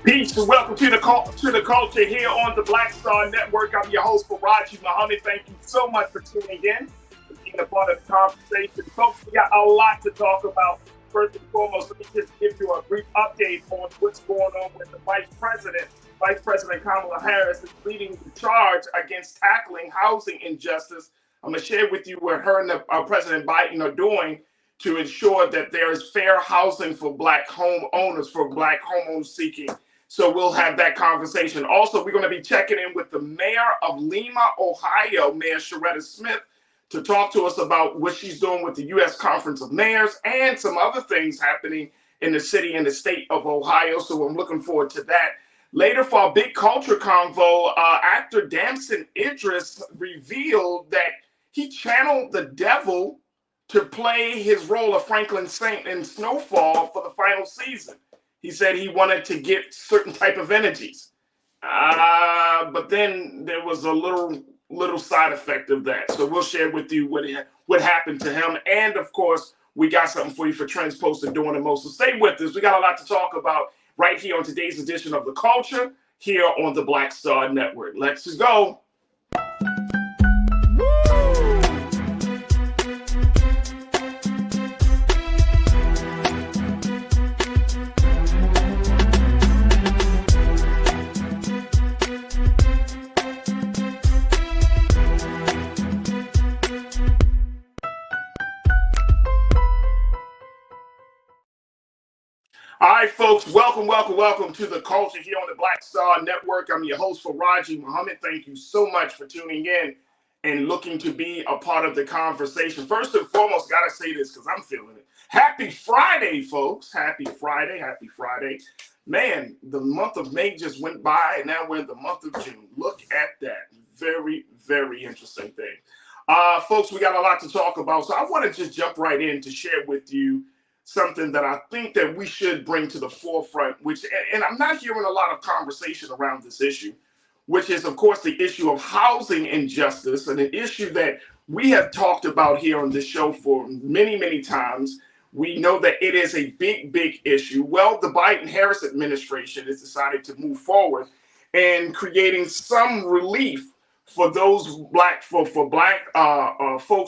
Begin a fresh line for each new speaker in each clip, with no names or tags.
Peace and welcome to the culture here on the Black Star Network. I'm your host, Faraji Muhammad. Thank you so much for tuning in, for being a part of the conversation. Folks, we got a lot to talk about. First and foremost, let me just give you a brief update on what's going on with the Vice President. Vice President Kamala Harris is leading the charge against tackling housing injustice. I'm going to share with you what her and President Biden are doing to ensure that there is fair housing for Black homeowners, for Black homeowners seeking. So we'll have that conversation. Also, we're going to be checking in with the mayor of Lima, Ohio, Mayor Sharetta Smith, to talk to us about what she's doing with the U.S. Conference of Mayors and some other things happening in the city and the state of Ohio. So I'm looking forward to that. Later, for our big culture convo, actor Damson Idris revealed that he channeled the devil to play his role of Franklin Saint in Snowfall for the final season. He said he wanted to get certain type of energies. But then there was a little side effect of that. So we'll share with you what happened to him. And of course, we got something for you for Trends Posted doing the most. So stay with us. We got a lot to talk about right here on today's edition of The Culture here on the Black Star Network. Let's go. All right, folks, welcome to the culture here on the Black Star Network. I'm your host, Faraji Muhammad. Thank you so much for tuning in and looking to be a part of the conversation. First and foremost, got to say this because I'm feeling it. Happy Friday, folks. Happy Friday. Man, the month of May just went by, and now we're in the month of June. Look at that. Very, very interesting thing. Folks, we got a lot to talk about, so I want to just jump right in to share with you something that I think that we should bring to the forefront, and I'm not hearing a lot of conversation around this issue, which is, of course, the issue of housing injustice, and an issue that we have talked about here on this show for many, many times. We know that it is a big, big issue. Well, the Biden-Harris administration has decided to move forward and creating some relief for those Black folks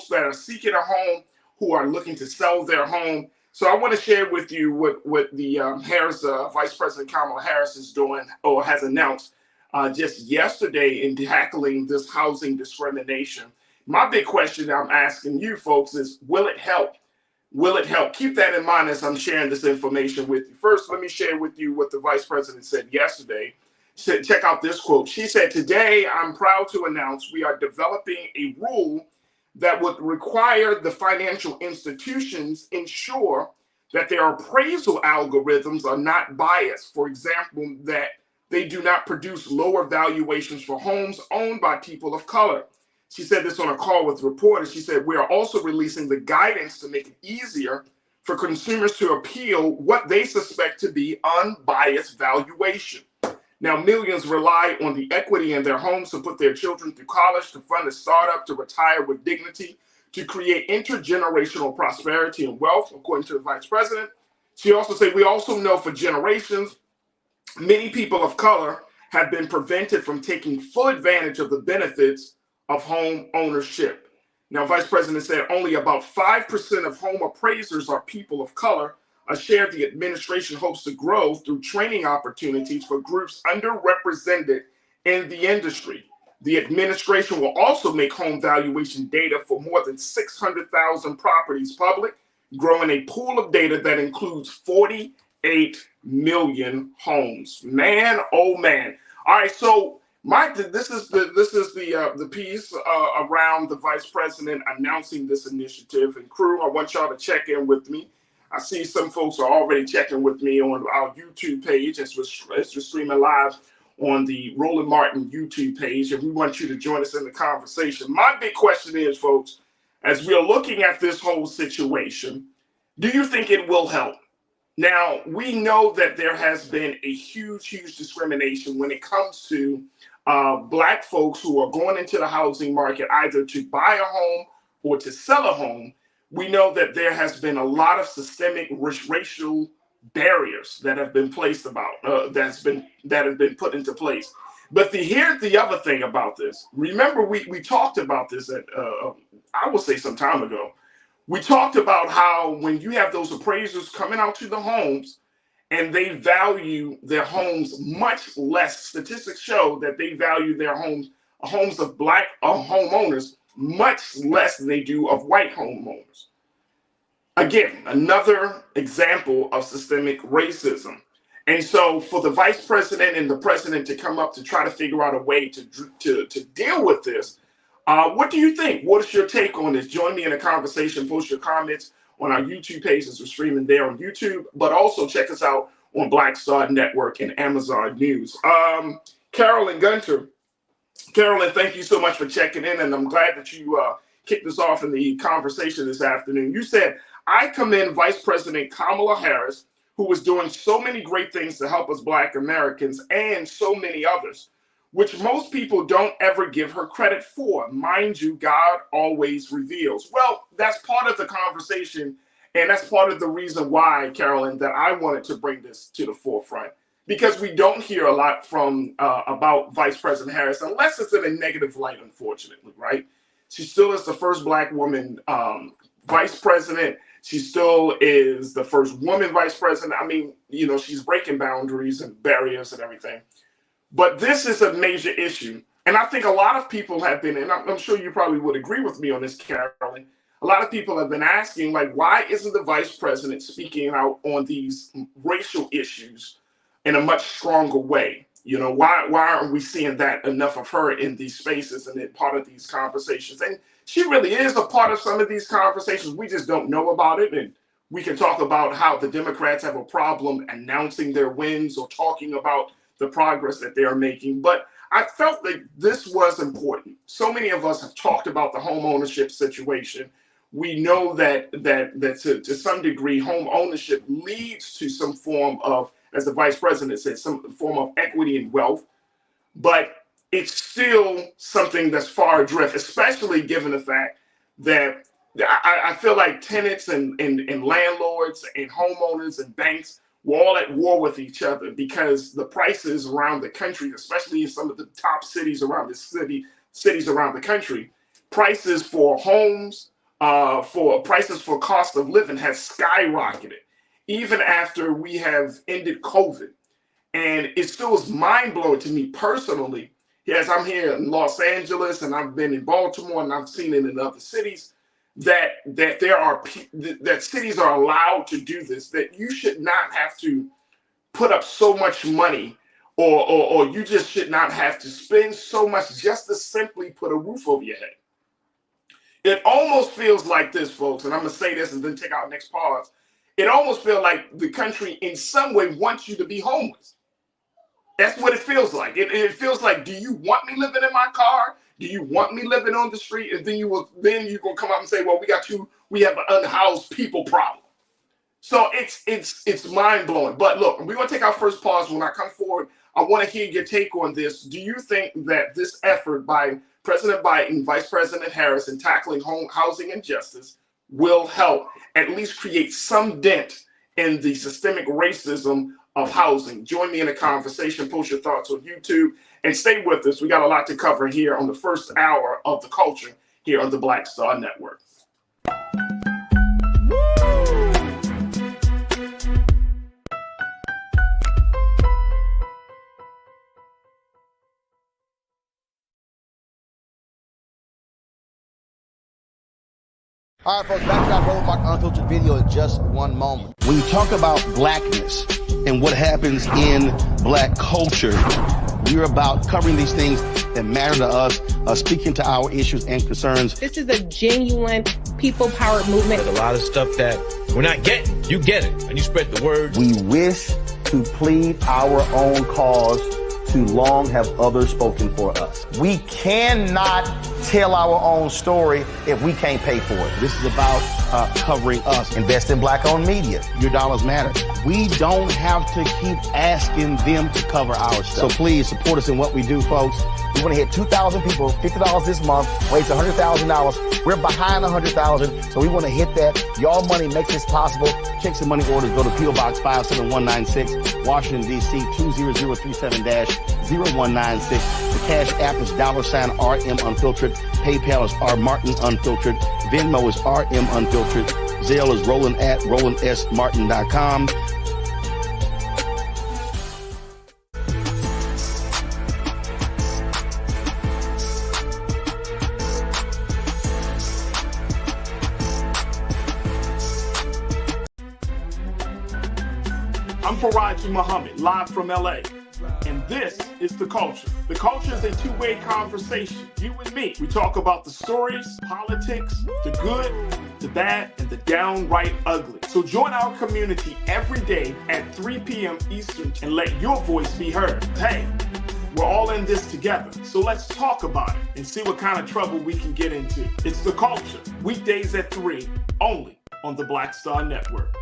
that are seeking a home, who are looking to sell their home. So I want to share with you what the Vice President Kamala Harris is doing or has announced just yesterday in tackling this housing discrimination. My big question I'm asking you folks is, will it help? Will it help? Keep that in mind as I'm sharing this information with you. First, let me share with you what the Vice President said yesterday. Check out this quote. She said, "Today, I'm proud to announce we are developing a rule that would require the financial institutions ensure that their appraisal algorithms are not biased. For example, that they do not produce lower valuations for homes owned by people of color." She said this on a call with reporters. She said, "We are also releasing the guidance to make it easier for consumers to appeal what they suspect to be unbiased valuation." Now, millions rely on the equity in their homes to put their children through college, to fund a startup, to retire with dignity, to create intergenerational prosperity and wealth, according to the Vice President. She also said, "We also know for generations, many people of color have been prevented from taking full advantage of the benefits of home ownership." Now, Vice President said only about 5% of home appraisers are people of color, a share the administration hopes to grow through training opportunities for groups underrepresented in the industry. The administration will also make home valuation data for more than 600,000 properties public, growing a pool of data that includes 48 million homes. Man, oh man. All right, so this is the piece around the Vice President announcing this initiative. And crew, I want y'all to check in with me. I see some folks are already checking with me on our YouTube page as we're streaming live on the Roland Martin YouTube page, and we want you to join us in the conversation. My big question is, folks, as we are looking at this whole situation, do you think it will help? Now, we know that there has been a huge discrimination when it comes to Black folks who are going into the housing market either to buy a home or to sell a home. We know that there has been a lot of systemic racial barriers that have been placed about that have been put into place. But here's the other thing about this. Remember, we talked about this at I will say some time ago. We talked about how when you have those appraisers coming out to the homes and they value their homes much less, statistics show that they value their homes of black homeowners much less than they do of white homeowners. Again, another example of systemic racism. And so for the vice president and the president to come up to try to figure out a way to deal with this, what do you think? What is your take on this? Join me in a conversation. Post your comments on our YouTube page as we're streaming there on YouTube, but also check us out on Black Star Network and Amazon News. Carolyn Gunter. Carolyn, thank you so much for checking in, and I'm glad that you kicked us off in the conversation this afternoon. You said, I commend Vice President Kamala Harris, who was doing so many great things to help us Black Americans and so many others, which most people don't ever give her credit for. Mind you, God always reveals. Well, that's part of the conversation, and that's part of the reason why, Carolyn, that I wanted to bring this to the forefront, because we don't hear a lot from about Vice President Harris, unless it's in a negative light, unfortunately, right? She still is the first Black woman vice president. She still is the first woman vice president. I mean, you know, she's breaking boundaries and barriers and everything. But this is a major issue. And I think a lot of people have been, and I'm sure you probably would agree with me on this, Carolyn, a lot of people have been asking, like, why isn't the vice president speaking out on these racial issues in a much stronger way? You know, why aren't we seeing that enough of her in these spaces and in part of these conversations? And she really is a part of some of these conversations. We just don't know about it. And we can talk about how the Democrats have a problem announcing their wins or talking about the progress that they are making. But I felt that this was important. So many of us have talked about the home ownership situation. We know that to some degree, home ownership leads to some form of, as the vice president said, some form of equity and wealth. But it's still something that's far adrift, especially given the fact that I feel like tenants and landlords and homeowners and banks were all at war with each other because the prices around the country, especially in some of the top cities around cities around the country, prices for homes, prices for cost of living has skyrocketed, even after we have ended COVID. And it still is mind-blowing to me personally. Yes, I'm here in Los Angeles and I've been in Baltimore and I've seen it in other cities that cities are allowed to do this, that you should not have to put up so much money or you just should not have to spend so much just to simply put a roof over your head. It almost feels like this, folks, and I'm going to say this and then take our next pause. It almost feels like the country in some way wants you to be homeless. That's what it feels like. It feels like, do you want me living in my car? Do you want me living on the street? And then you're gonna come out and say, well, we have an unhoused people problem. So it's mind blowing. But look, we're gonna take our first pause. When I come forward, I want to hear your take on this. Do you think that this effort by President Biden, Vice President Harris in tackling housing injustice will help at least create some dent in the systemic racism of housing? Join me in a conversation. Post your thoughts on YouTube and stay with us. We got a lot to cover here on the first hour of The Culture here on the Black Star Network.
All right, folks, back to our Road Mark Unfiltered video in just one moment. When you talk about blackness and what happens in black culture, we're about covering these things that matter to us, speaking to our issues and concerns.
This is a genuine people-powered movement.
There's a lot of stuff that we're not getting. You get it, and you spread the word.
We wish to plead our own cause too long have others spoken for us. We cannot tell our own story if we can't pay for it. This is about covering us. Invest in black-owned media. Your dollars matter. We don't have to keep asking them to cover our stuff. So please support us in what we do, folks. We want to hit 2,000 people, $50 this month, raise $100,000. We're behind 100,000, so we want to hit that. Y'all money makes this possible. Check some money orders. Go to P.O. Box 57196, Washington, D.C. 20037-0196. The Cash App is $RM Unfiltered. PayPal is R Martin Unfiltered. Venmo is RM Unfiltered. Zelle is Roland at RolandSMartin.com.
I'm Faraji Muhammad, live from LA. And this is The Culture. The Culture is a two-way conversation. You and me. We talk about the stories, politics, the good, the bad, and the downright ugly. So join our community every day at 3 p.m. Eastern and let your voice be heard. Hey, we're all in this together. So let's talk about it and see what kind of trouble we can get into. It's The Culture. Weekdays at 3, only on the Black Star Network.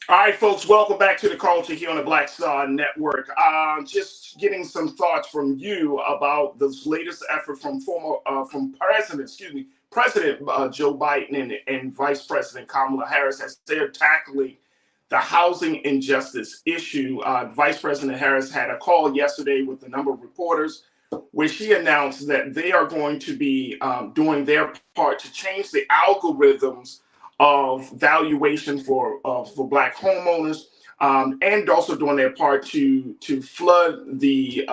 All right, folks, welcome back to The Culture here on the Black Star Network. Just getting some thoughts from you about this latest effort from President Joe Biden and Vice President Kamala Harris as they're tackling the housing injustice issue. Vice President Harris had a call yesterday with a number of reporters where she announced that they are going to be doing their part to change the algorithms of valuation for Black homeowners, and also doing their part to flood the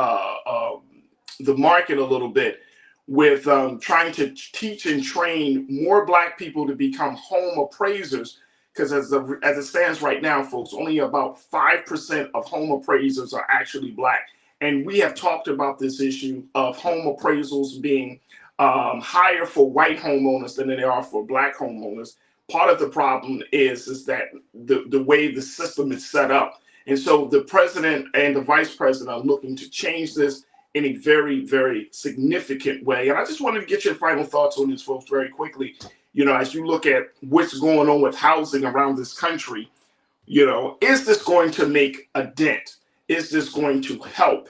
market a little bit with trying to teach and train more Black people to become home appraisers. Because as it stands right now, folks, only about 5% of home appraisers are actually Black. And we have talked about this issue of home appraisals being higher for white homeowners than they are for Black homeowners. Part of the problem is that the way the system is set up. And so the president and the vice president are looking to change this in a very, very significant way. And I just wanted to get your final thoughts on this, folks, very quickly. You know, as you look at what's going on with housing around this country, you know, is this going to make a dent? Is this going to help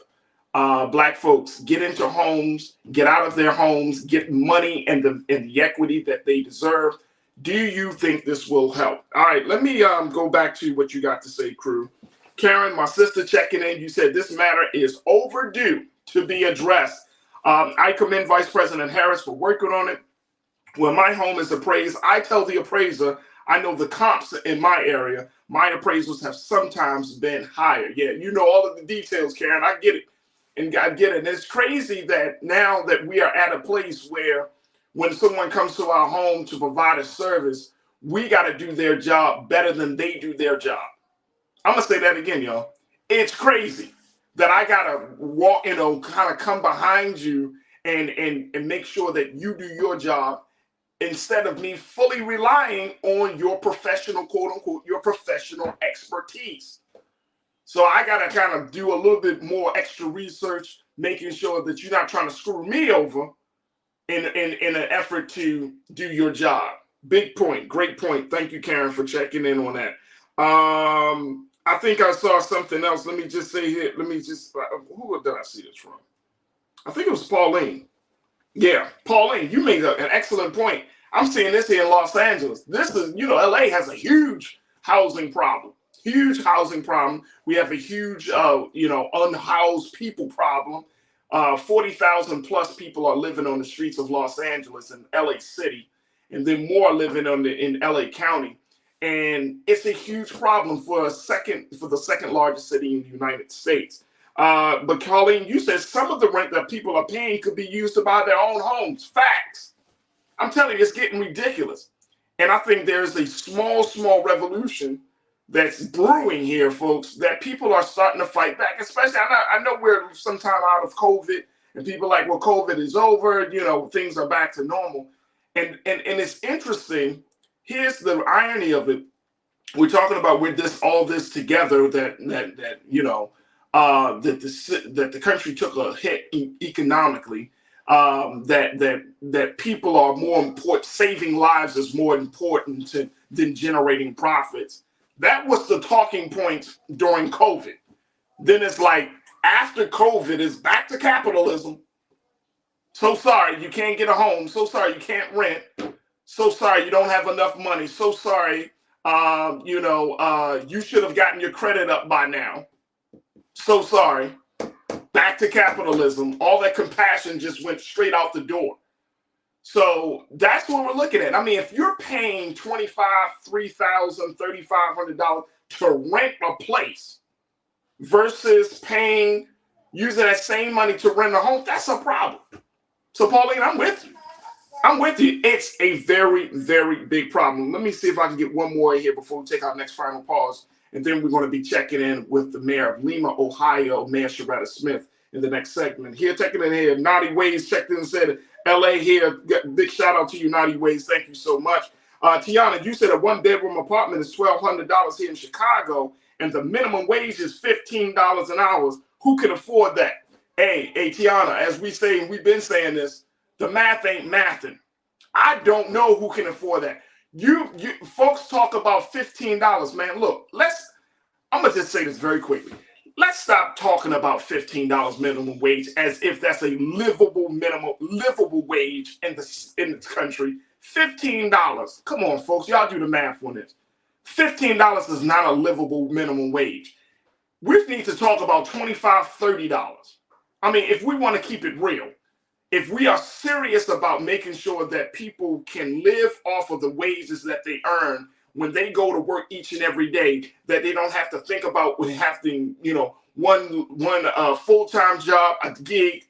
Black folks get into homes, get out of their homes, get money and the equity that they deserve? Do you think this will help? All right, let me go back to what you got to say, crew. Karen, my sister, checking in. You said this matter is overdue to be addressed. I commend Vice President Harris for working on it. When my home is appraised, I tell the appraiser, I know the comps in my area. My appraisals have sometimes been higher. Yeah, you know all of the details, Karen. I get it. And I get it. And it's crazy that now that we are at a place where when someone comes to our home to provide a service, we got to do their job better than they do their job. I'm going to say that again, y'all. It's crazy that I got to walk, you know, kind of come behind you and make sure that you do your job instead of me fully relying on your professional, quote unquote, your professional expertise. So I got to kind of do a little bit more extra research, making sure that you're not trying to screw me over in an effort to do your job. Big point. Great point. Thank you, Karen, for checking in on that. I think I saw something else. Let me just say here. Who did I see this from? I think it was Pauline. Yeah, Pauline, you made an excellent point. I'm seeing this here in Los Angeles. This is, you know, LA has a huge housing problem. Huge housing problem. We have a huge, unhoused people problem. 40,000 plus people are living on the streets of Los Angeles and LA City, and then more living in LA County. And it's a huge problem for the second largest city in the United States. But Colleen, you said some of the rent that people are paying could be used to buy their own homes. Facts. I'm telling you, it's getting ridiculous. And I think there's a small revolution that's brewing here, folks, that people are starting to fight back. Especially, I know we're sometime out of COVID, and people are like, well, COVID is over, you know, things are back to normal. And it's interesting. Here's the irony of it. We're talking about all this together, that you know, that the country took a hit economically. That people are more important. Saving lives is more important than generating profits. That was the talking point during COVID. Then it's like after COVID is back to capitalism. So sorry you can't get a home. So sorry you can't rent. So sorry you don't have enough money. So sorry, you should have gotten your credit up by now. So sorry. Back to capitalism. All that compassion just went straight out the door. So that's what we're looking at. I mean, if you're paying $25,000, $3,000, $3,500 to rent a place versus using that same money to rent a home, that's a problem. So Pauline, I'm with you. It's a very, very big problem. Let me see if I can get one more here before we take our next final pause. And then we're going to be checking in with the mayor of Lima, Ohio, Mayor Sharetta Smith, in the next segment. Here, taking in here, Naughty Ways checked in and said, LA here. Big shout out to you, Naughty Ways. Thank you so much. Tiana, you said a one-bedroom apartment is $1,200 here in Chicago, and the minimum wage is $15 an hour. Who can afford that? Hey, Tiana, as we've been saying this, the math ain't mathing. I don't know who can afford that. You folks talk about $15, man. Look, I'm gonna just say this very quickly. Let's stop talking about $15 minimum wage as if that's a livable wage in this country. $15. Come on, folks, y'all do the math on this. $15 is not a livable minimum wage. We need to talk about $25, $30. I mean, if we want to keep it real. If we are serious about making sure that people can live off of the wages that they earn when they go to work each and every day, that they don't have to think about having, one full-time job, a gig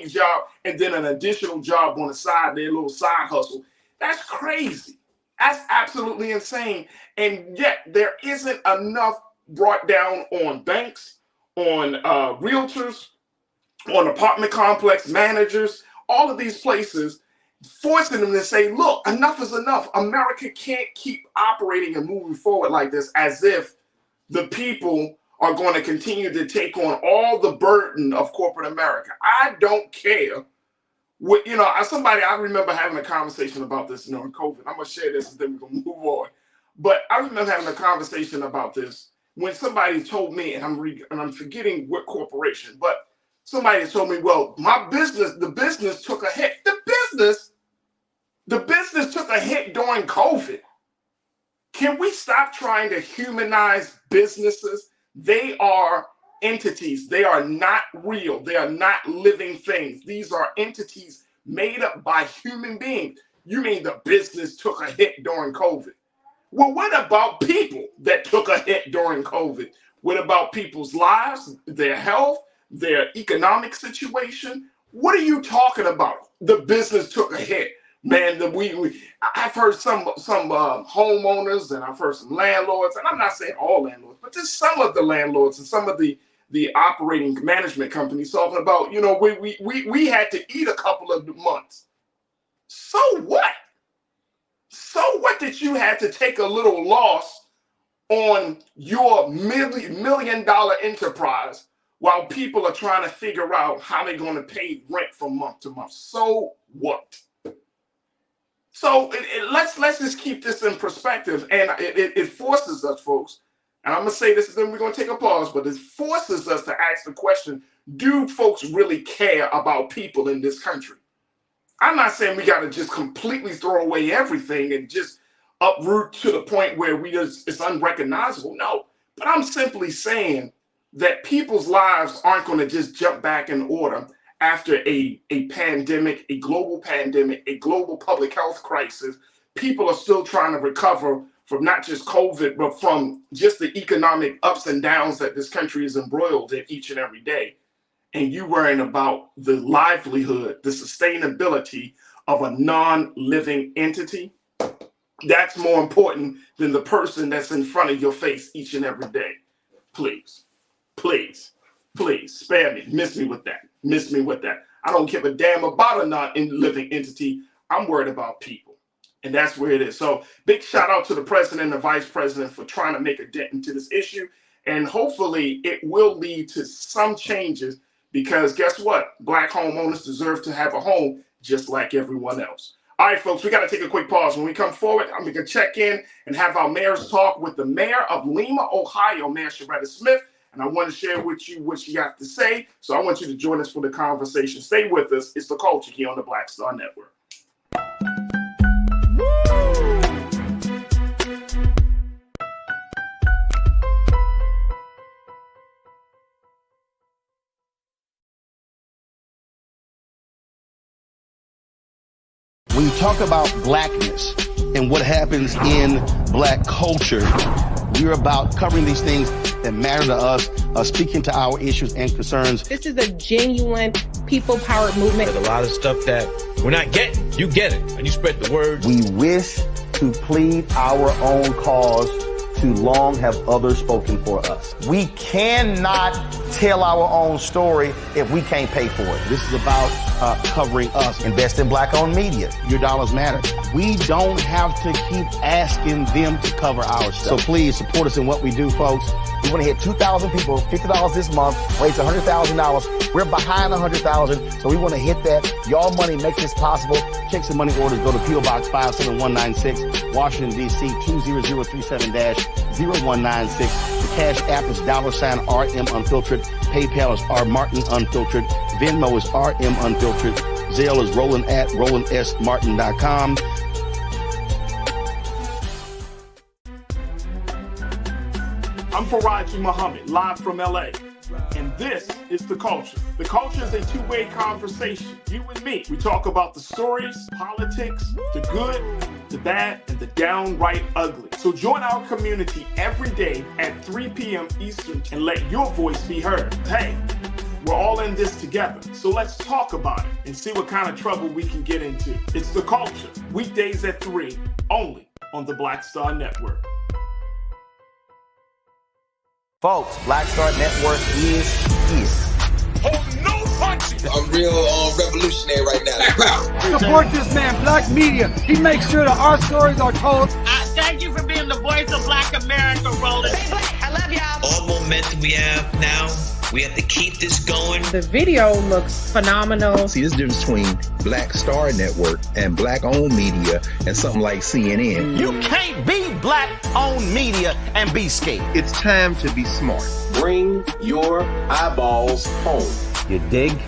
job, and then an additional job on the side, their little side hustle. That's crazy. That's absolutely insane. And yet there isn't enough brought down on banks, on realtors, on apartment complex managers, all of these places, forcing them to say, look, enough is enough. America can't keep operating and moving forward like this as if the people are going to continue to take on all the burden of corporate America. I don't care. I remember having a conversation about this during COVID. I'm going to share this and then we're going to move on. But I remember having a conversation about this when somebody told me, and I'm forgetting what corporation, but somebody told me, well, the business took a hit. The business took a hit during COVID. Can we stop trying to humanize businesses? They are entities. They are not real. They are not living things. These are entities made up by human beings. You mean the business took a hit during COVID? Well, what about people that took a hit during COVID? What about people's lives, their health, their economic situation? What are you talking about? The business took a hit, man. I've heard some homeowners, and I've heard some landlords, and I'm not saying all landlords, but just some of the landlords and some of the operating management companies talking about, we had to eat a couple of months. So what? So what that you had to take a little loss on your million-dollar enterprise while people are trying to figure out how they're going to pay rent from month to month? So what? So let's just keep this in perspective, and it forces us, folks, and I'm going to say this, and then we're going to take a pause, but it forces us to ask the question, do folks really care about people in this country? I'm not saying we got to just completely throw away everything and just uproot to the point where it's unrecognizable. No, but I'm simply saying that people's lives aren't going to just jump back in order after a pandemic, a global public health crisis. People are still trying to recover from not just COVID, but from just the economic ups and downs that this country is embroiled in each and every day. And you worrying about the livelihood, the sustainability of a non-living entity. That's more important than the person that's in front of your face each and every day. Please, please, please spare me. Miss me with that. Miss me with that. I don't give a damn about a non-living entity. I'm worried about people. And that's where it is. So big shout out to the president and the vice president for trying to make a dent into this issue. And hopefully it will lead to some changes, because guess what? Black homeowners deserve to have a home just like everyone else. All right, folks, we got to take a quick pause. When we come forward, I'm going to check in and have our mayor's talk with the mayor of Lima, Ohio, Mayor Sharetta Smith. And I want to share with you what she got to say. So I want you to join us for the conversation. Stay with us. It's The Culture here on the Black Star Network.
When you talk about blackness and what happens in black culture, we're about covering these things that matter to us, speaking to our issues and concerns.
This is a genuine people-powered movement.
There's a lot of stuff that we're not getting. You get it, and you spread the word.
We wish to plead our own cause. Too long have others spoken for us. We cannot tell our own story if we can't pay for it.
This is about covering us.
Invest in black-owned media.
Your dollars matter. We don't have to keep asking them to cover our stuff. So please support us in what we do, folks.
We want to hit 2,000 people, $50 this month, raise $100,000. We're behind 100,000, so we want to hit that. Y'all money makes this possible.
Checks and money orders go to P.O. Box 57196, Washington, D.C. 20037-0196. The Cash App is $RM Unfiltered. PayPal is R Martin Unfiltered. Venmo is RM Unfiltered. Zelle is Roland at RolandSMartin.com.
I'm Faraji Muhammad, live from LA. And this is The Culture. The Culture is a two-way conversation. You and me. We talk about the stories, politics, the good, the bad, and the downright ugly. So join our community every day at 3 p.m. Eastern and let your voice be heard. Hey, we're all in this together. So let's talk about it and see what kind of trouble we can get into. It's The Culture, weekdays at 3, only on the Black Star Network.
Folks, Black Star Network is here.
Oh, no punches!
I'm real revolutionary right now.
Support this man, Black Media. He makes sure that our stories are told.
Thank you for being the voice of Black America, Roland.
Stay black. I love y'all.
All momentum we have now, we have to keep this going.
The video looks phenomenal.
See, this difference between Black Star Network and black-owned media and something like CNN.
You can't be black-owned media and be scared.
It's time to be smart.
Bring your eyeballs home.
You dig?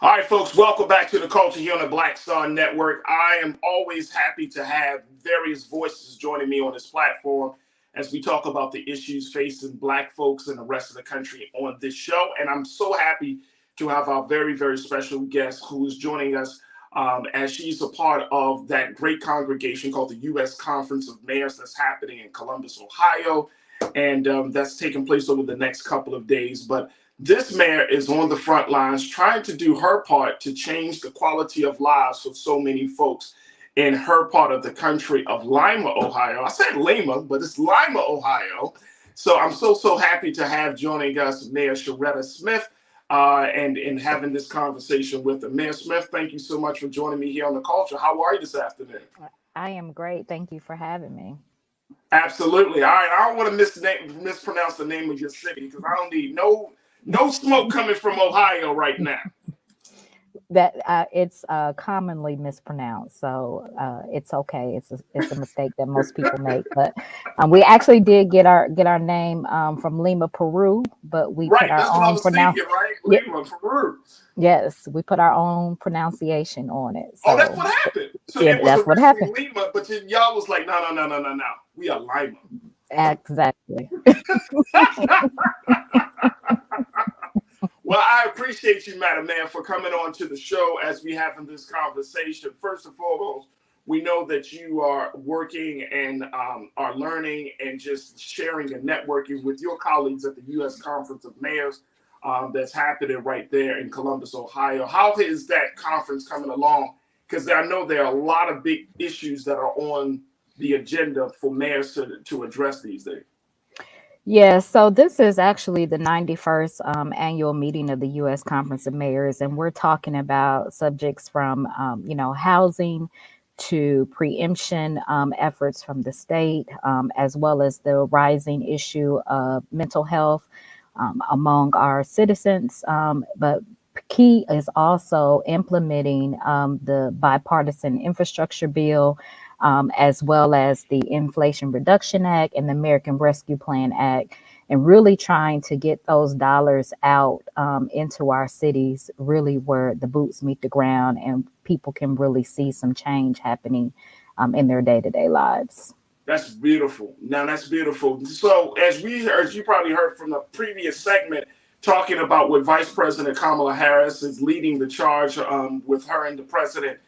All right, folks, welcome back to The Culture here on the Black Star Network. I am always happy to have various voices joining me on this platform as we talk about the issues facing Black folks and the rest of the country on this show. And I'm so happy to have our very, very special guest who is joining us as she's a part of that great congregation called the U.S. Conference of Mayors that's happening in Columbus, Ohio. And that's taking place over the next couple of days. But this mayor is on the front lines trying to do her part to change the quality of lives for so many folks in her part of the country of Lima, Ohio. I said Lima, but it's Lima, Ohio. So I'm so happy to have joining us Mayor Sharetta Smith and having this conversation with her. Mayor Smith, thank you so much for joining me here on The Culture. How are you this afternoon?
I am great. Thank you for having me.
Absolutely. All right. I don't want to mispronounce the name of your city because I don't need no smoke coming from Ohio right now.
That it's commonly mispronounced, so it's okay. It's a mistake that most people make. But we actually did get our name from Lima, Peru, but we put our
that's what I
own
was thinking, right? Lima, Peru.
Yes, we put our own pronunciation on it. So,
that's what happened. So
yeah,
it was
that's what happened.
Lima, but then y'all was like, no. We are Lima.
Exactly.
Well, I appreciate you, Madam Man, for coming on to the show as we having this conversation. First and foremost, we know that you are working and are learning and just sharing and networking with your colleagues at the U.S. Conference of Mayors that's happening right there in Columbus, Ohio. How is that conference coming along? Because I know there are a lot of big issues that are on the agenda for mayors to address these days.
Yeah, so this is actually the 91st annual meeting of the U.S. Conference of Mayors, and we're talking about subjects from, housing to preemption efforts from the state, as well as the rising issue of mental health among our citizens. But key is also implementing the bipartisan infrastructure bill, as well as the Inflation Reduction Act and the American Rescue Plan Act, and really trying to get those dollars out into our cities, really where the boots meet the ground and people can really see some change happening in their day-to-day lives.
That's beautiful. Now that's beautiful. So as you probably heard from the previous segment, talking about what Vice President Kamala Harris is leading the charge with her and the president,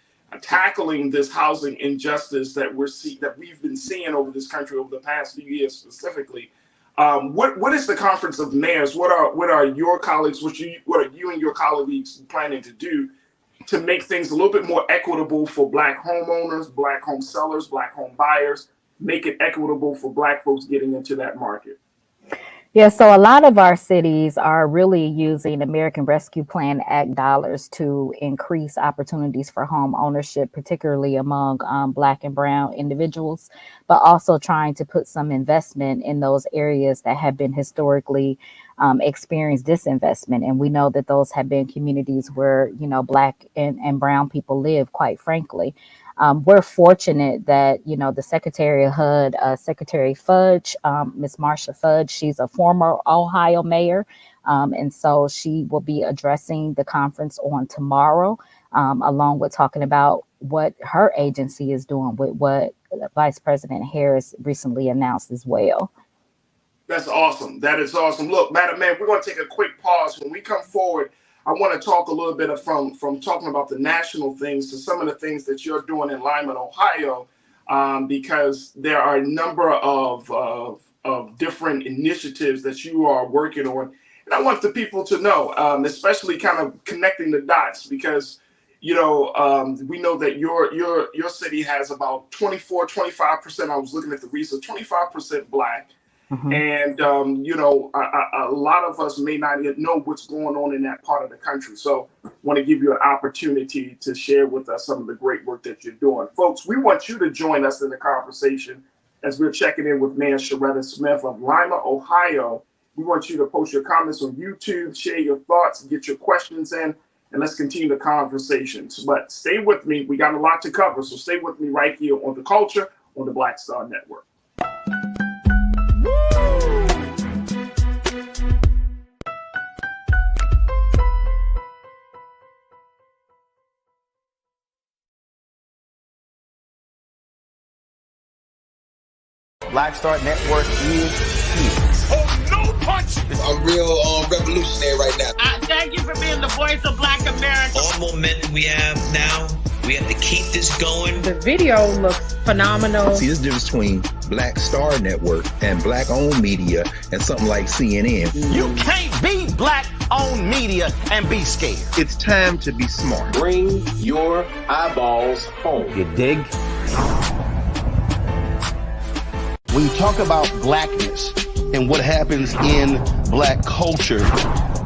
tackling this housing injustice that we've been seeing over this country over the past few years specifically. What is the Conference of Mayors? What are your colleagues? What are you and your colleagues planning to do to make things a little bit more equitable for Black homeowners, Black home sellers, Black home buyers? Make it equitable for Black folks getting into that market.
Yeah, so a lot of our cities are really using American Rescue Plan Act dollars to increase opportunities for home ownership, particularly among Black and brown individuals, but also trying to put some investment in those areas that have been historically experienced disinvestment. And we know that those have been communities where, Black and brown people live, quite frankly. We're fortunate that, the Secretary of HUD, Secretary Fudge, Ms. Marsha Fudge, she's a former Ohio mayor. And so she will be addressing the conference on tomorrow, along with talking about what her agency is doing with what Vice President Harris recently announced as well.
That's awesome. That is awesome. Look, Madam Man, we're going to take a quick pause. When we come forward, I want to talk a little bit from talking about the national things to some of the things that you're doing in Lima, Ohio, because there are a number of different initiatives that you are working on. And I want the people to know, especially kind of connecting the dots, because, we know that your city has about 25%. I was looking at the research, 25% Black. Mm-hmm. And, a lot of us may not even know what's going on in that part of the country. So I want to give you an opportunity to share with us some of the great work that you're doing. Folks, we want you to join us in the conversation as we're checking in with Mayor Sharetta Smith of Lima, Ohio. We want you to post your comments on YouTube, share your thoughts, get your questions in, and let's continue the conversations. But stay with me. We got a lot to cover. So stay with me right here on The Culture on the Black Star Network.
Black Star Network is here.
Oh, no punch! I'm real revolutionary right now.
Thank you for being the voice of Black America.
All momentum we have now, we have to keep this going.
The video looks phenomenal.
See, there's a difference between Black Star Network and Black-owned media and something like CNN.
You can't be Black-owned media and be scared.
It's time to be smart.
Bring your eyeballs home.
You dig?
When you talk about Blackness and what happens in Black culture,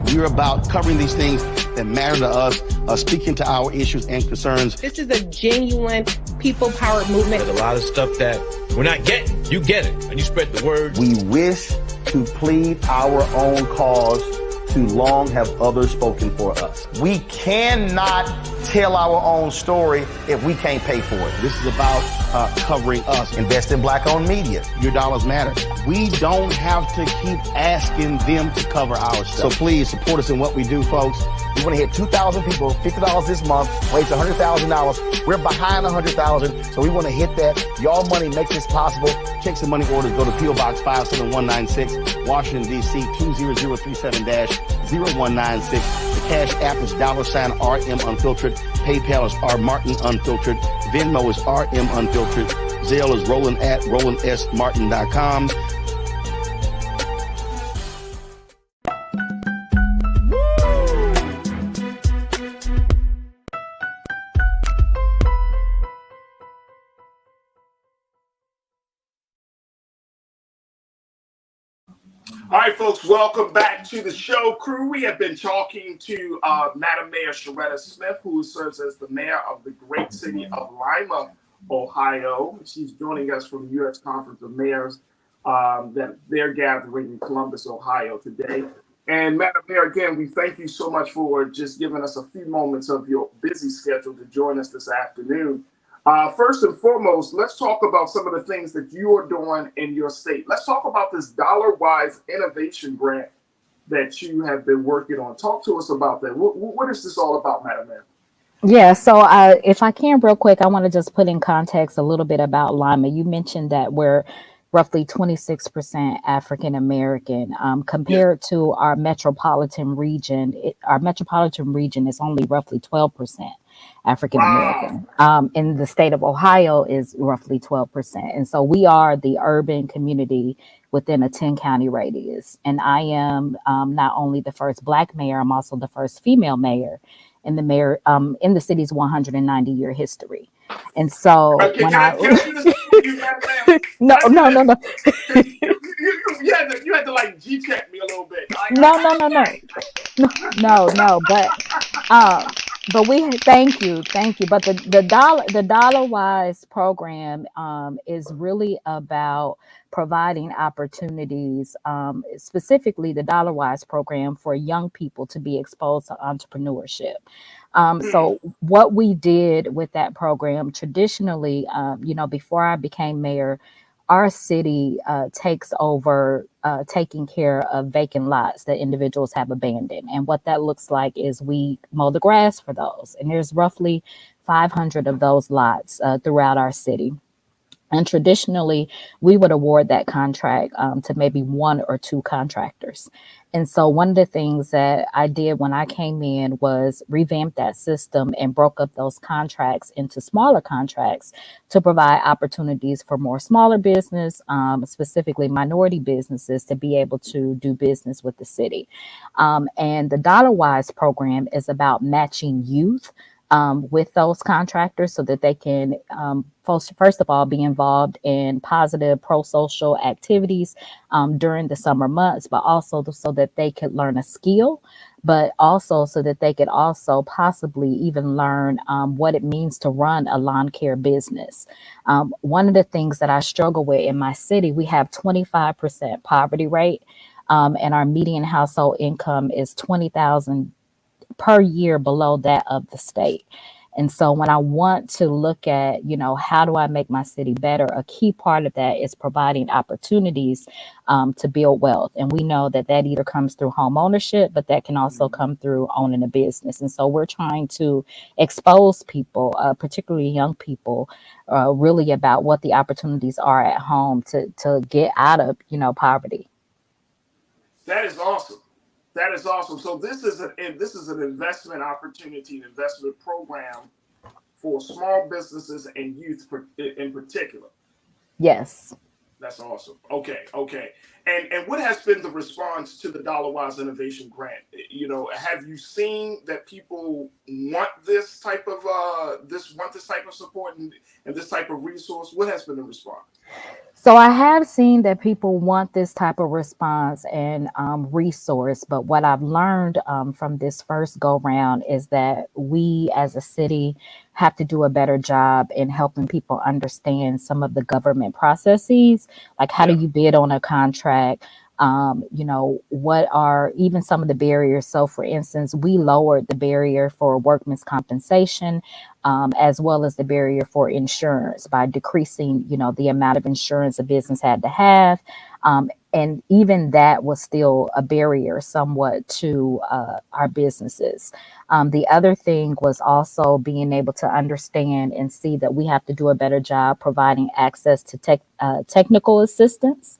we're about covering these things that matter to us, speaking to our issues and concerns.
This is a genuine people-powered movement.
There's a lot of stuff that we're not getting. You get it, and you spread the word.
We wish to plead our own cause too long have others spoken for us. We cannot tell our own story if we can't pay for it.
This is about covering us.
Invest in black-owned media.
Your dollars matter. We don't have to keep asking them to cover our stuff.
So please support us in what we do, folks. We want to hit 2,000 people, $50 this month, raise $100,000. We're behind 100,000, so we want to hit that. Y'all money makes this possible.
Checks and money orders go to P.O. Box 57196, Washington, D.C. 20037-0196. The Cash App is $RM Unfiltered. PayPal is R Martin Unfiltered. Venmo is RM Unfiltered. Zelle is Roland at RolandSMartin.com.
All right, folks, welcome back to the show, crew. We have been talking to Madam Mayor Sharetta Smith, who serves as the mayor of the great city of Lima, Ohio. She's joining us from the U.S. Conference of Mayors that they're gathering in Columbus, Ohio today. And Madam Mayor, again, we thank you so much for just giving us a few moments of your busy schedule to join us this afternoon. First and foremost, let's talk about some of the things that you are doing in your state. Let's talk about this dollar-wise innovation grant that you have been working on. Talk to us about that. What is this all about, Madam Mayor?
Yeah, so if I can real quick, I want to just put in context a little bit about Lima. You mentioned that we're roughly 26% African American compared to our metropolitan region. Our metropolitan region is only roughly 12% African American. In the state of Ohio is roughly 12%. And so we are the urban community within a 10-county radius. And I am not only the first Black mayor, I'm also the first female mayor in the city's 190-year history. And so when no.
You had to like G-check me a little bit.
No. But we thank you. But the Dollar Wise program is really about providing opportunities, specifically the Dollar Wise program for young people to be exposed to entrepreneurship. So what we did with that program traditionally, before I became mayor, our city takes over taking care of vacant lots that individuals have abandoned. And what that looks like is we mow the grass for those. And there's roughly 500 of those lots throughout our city. And traditionally, we would award that contract to maybe one or two contractors. And so one of the things that I did when I came in was revamp that system and broke up those contracts into smaller contracts to provide opportunities for more smaller business, specifically minority businesses, to be able to do business with the city. And the Dollar Wise program is about matching youth with those contractors so that they can, first of all, be involved in positive pro-social activities during the summer months, but also so that they could learn a skill, but also so that they could also possibly even learn what it means to run a lawn care business. One of the things that I struggle with in my city, we have 25% poverty rate, and our median household income is $20,000 per year below that of the state. And so when I want to look at, how do I make my city better, a key part of that is providing opportunities to build wealth. And we know that either comes through home ownership, but that can also come through owning a business. And so we're trying to expose people, particularly young people, really about what the opportunities are at home to get out of, poverty.
That is awesome. That is awesome. So this is an investment opportunity, an investment program for small businesses and youth in particular.
Yes.
That's awesome. Okay. And what has been the response to the Dollar Wise Innovation Grant? Have you seen that people want this type of support and this type of resource? What has been the response?
So I have seen that people want this type of response and resource, but what I've learned from this first go round is that we as a city have to do a better job in helping people understand some of the government processes, like how do you bid on a contract? What are even some of the barriers? So for instance, we lowered the barrier for workman's compensation, as well as the barrier for insurance by decreasing, the amount of insurance a business had to have. And even that was still a barrier somewhat to our businesses. The other thing was also being able to understand and see that we have to do a better job providing access to technical assistance.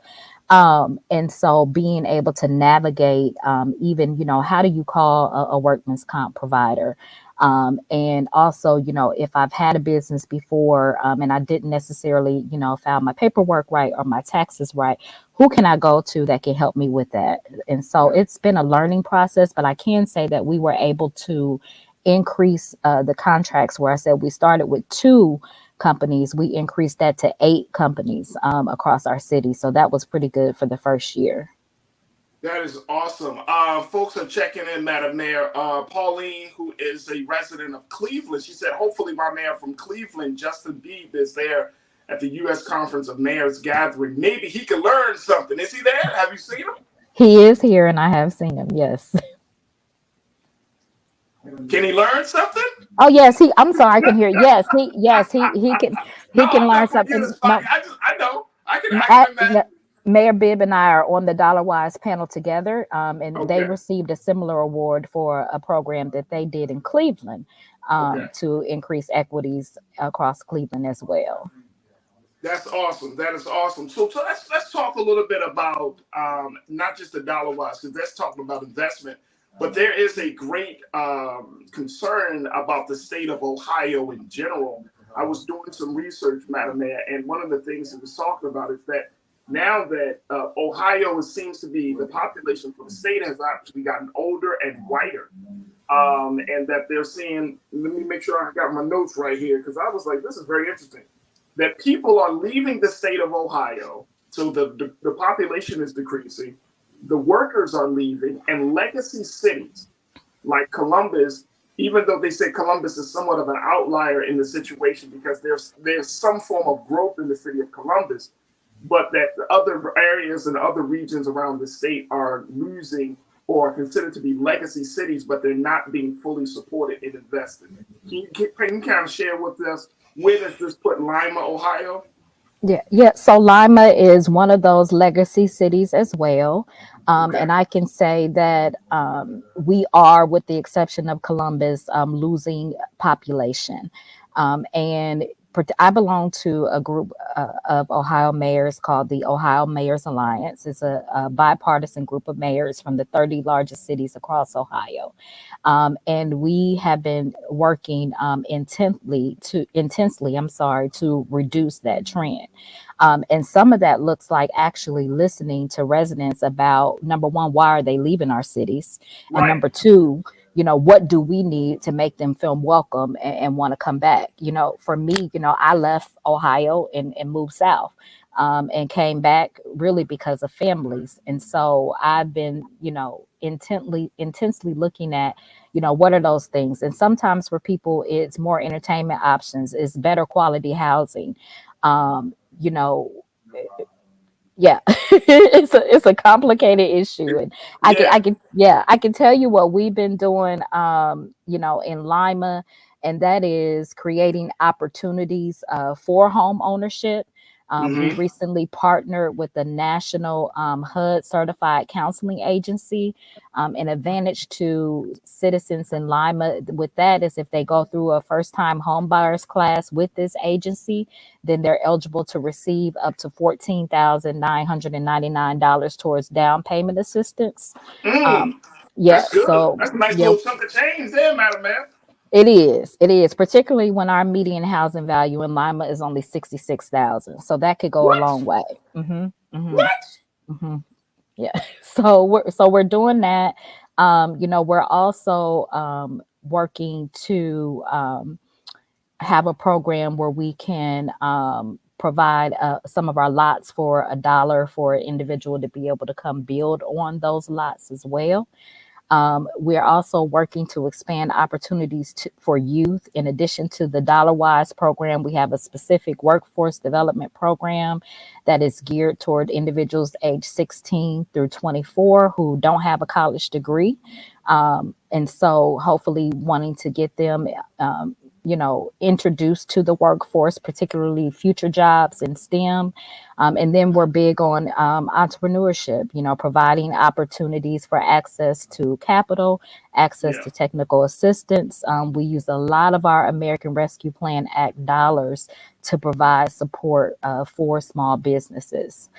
And so being able to navigate even, how do you call a workman's comp provider? And also, if I've had a business before and I didn't necessarily, file my paperwork right or my taxes right, who can I go to that can help me with that? And so it's been a learning process, but I can say that we were able to increase the contracts where I said we started with 2 companies. We increased that to 8 companies across our city. So that was pretty good for the first year.
That is awesome. Folks are checking in, Madam Mayor. Pauline, who is a resident of Cleveland, she said, hopefully my mayor from Cleveland, Justin Biebe, is there at the U.S. Conference of Mayors gathering. Maybe he can learn something. Is he there? Have you seen him?
He is here, and I have seen him, yes.
Can he learn something?
Oh, yes. I'm sorry, I can hear. Yes, he can learn something.
I know. I can imagine.
Mayor Bibb and I are on the Dollar Wise panel together, and they received a similar award for a program that they did in Cleveland to increase equities across Cleveland as well.
That's awesome. That is awesome. So let's talk a little bit about not just the Dollar Wise, because that's talking about investment, but there is a great concern about the state of Ohio in general. I was doing some research, Madam Mayor, and one of the things it was talking about is that now that Ohio seems to be, the population for the state has actually gotten older and whiter, and that they're seeing, let me make sure I got my notes right here, because I was like, this is very interesting, that people are leaving the state of Ohio, so the population is decreasing, the workers are leaving, and legacy cities like Columbus, even though they say Columbus is somewhat of an outlier in the situation because there's some form of growth in the city of Columbus, but that the other areas and other regions around the state are losing or considered to be legacy cities, but they're not being fully supported and invested. Can you kind of share with us, where does this put Lima, Ohio?
Yeah. So Lima is one of those legacy cities as well. And I can say that we are, with the exception of Columbus, losing population. And I belong to a group of Ohio mayors called the Ohio Mayors Alliance. It's a bipartisan group of mayors from the 30 largest cities across Ohio. And we have been working intensely to reduce that trend. And some of that looks like actually listening to residents about, number one, why are they leaving our cities? And number two, what do we need to make them feel welcome and want to come back? For me, I left Ohio and moved south and came back really because of families. And so I've been, intensely looking at, what are those things? And sometimes for people, it's more entertainment options, it's better quality housing. Yeah, it's a complicated issue, and I can tell you what we've been doing, in Lima, and that is creating opportunities for home ownership. We recently partnered with the National HUD Certified Counseling Agency. An advantage to citizens in Lima with that is if they go through a first-time home buyers class with this agency, then they're eligible to receive up to $14,999 towards down payment assistance.
That's good. So that's a nice little chunk of change there, Madam Mayor.
It is, particularly when our median housing value in Lima is only $66,000. So that could go a long way. Yeah. So we're doing that. We're also working to have a program where we can provide some of our lots for $1 for an individual to be able to come build on those lots as well. We're also working to expand opportunities for youth. In addition to the DollarWise program, we have a specific workforce development program that is geared toward individuals age 16 through 24 who don't have a college degree. And so hopefully wanting to get them introduced to the workforce, particularly future jobs in STEM. And then we're big on entrepreneurship, providing opportunities for access to capital, access to technical assistance. We use a lot of our American Rescue Plan Act dollars to provide support for small businesses.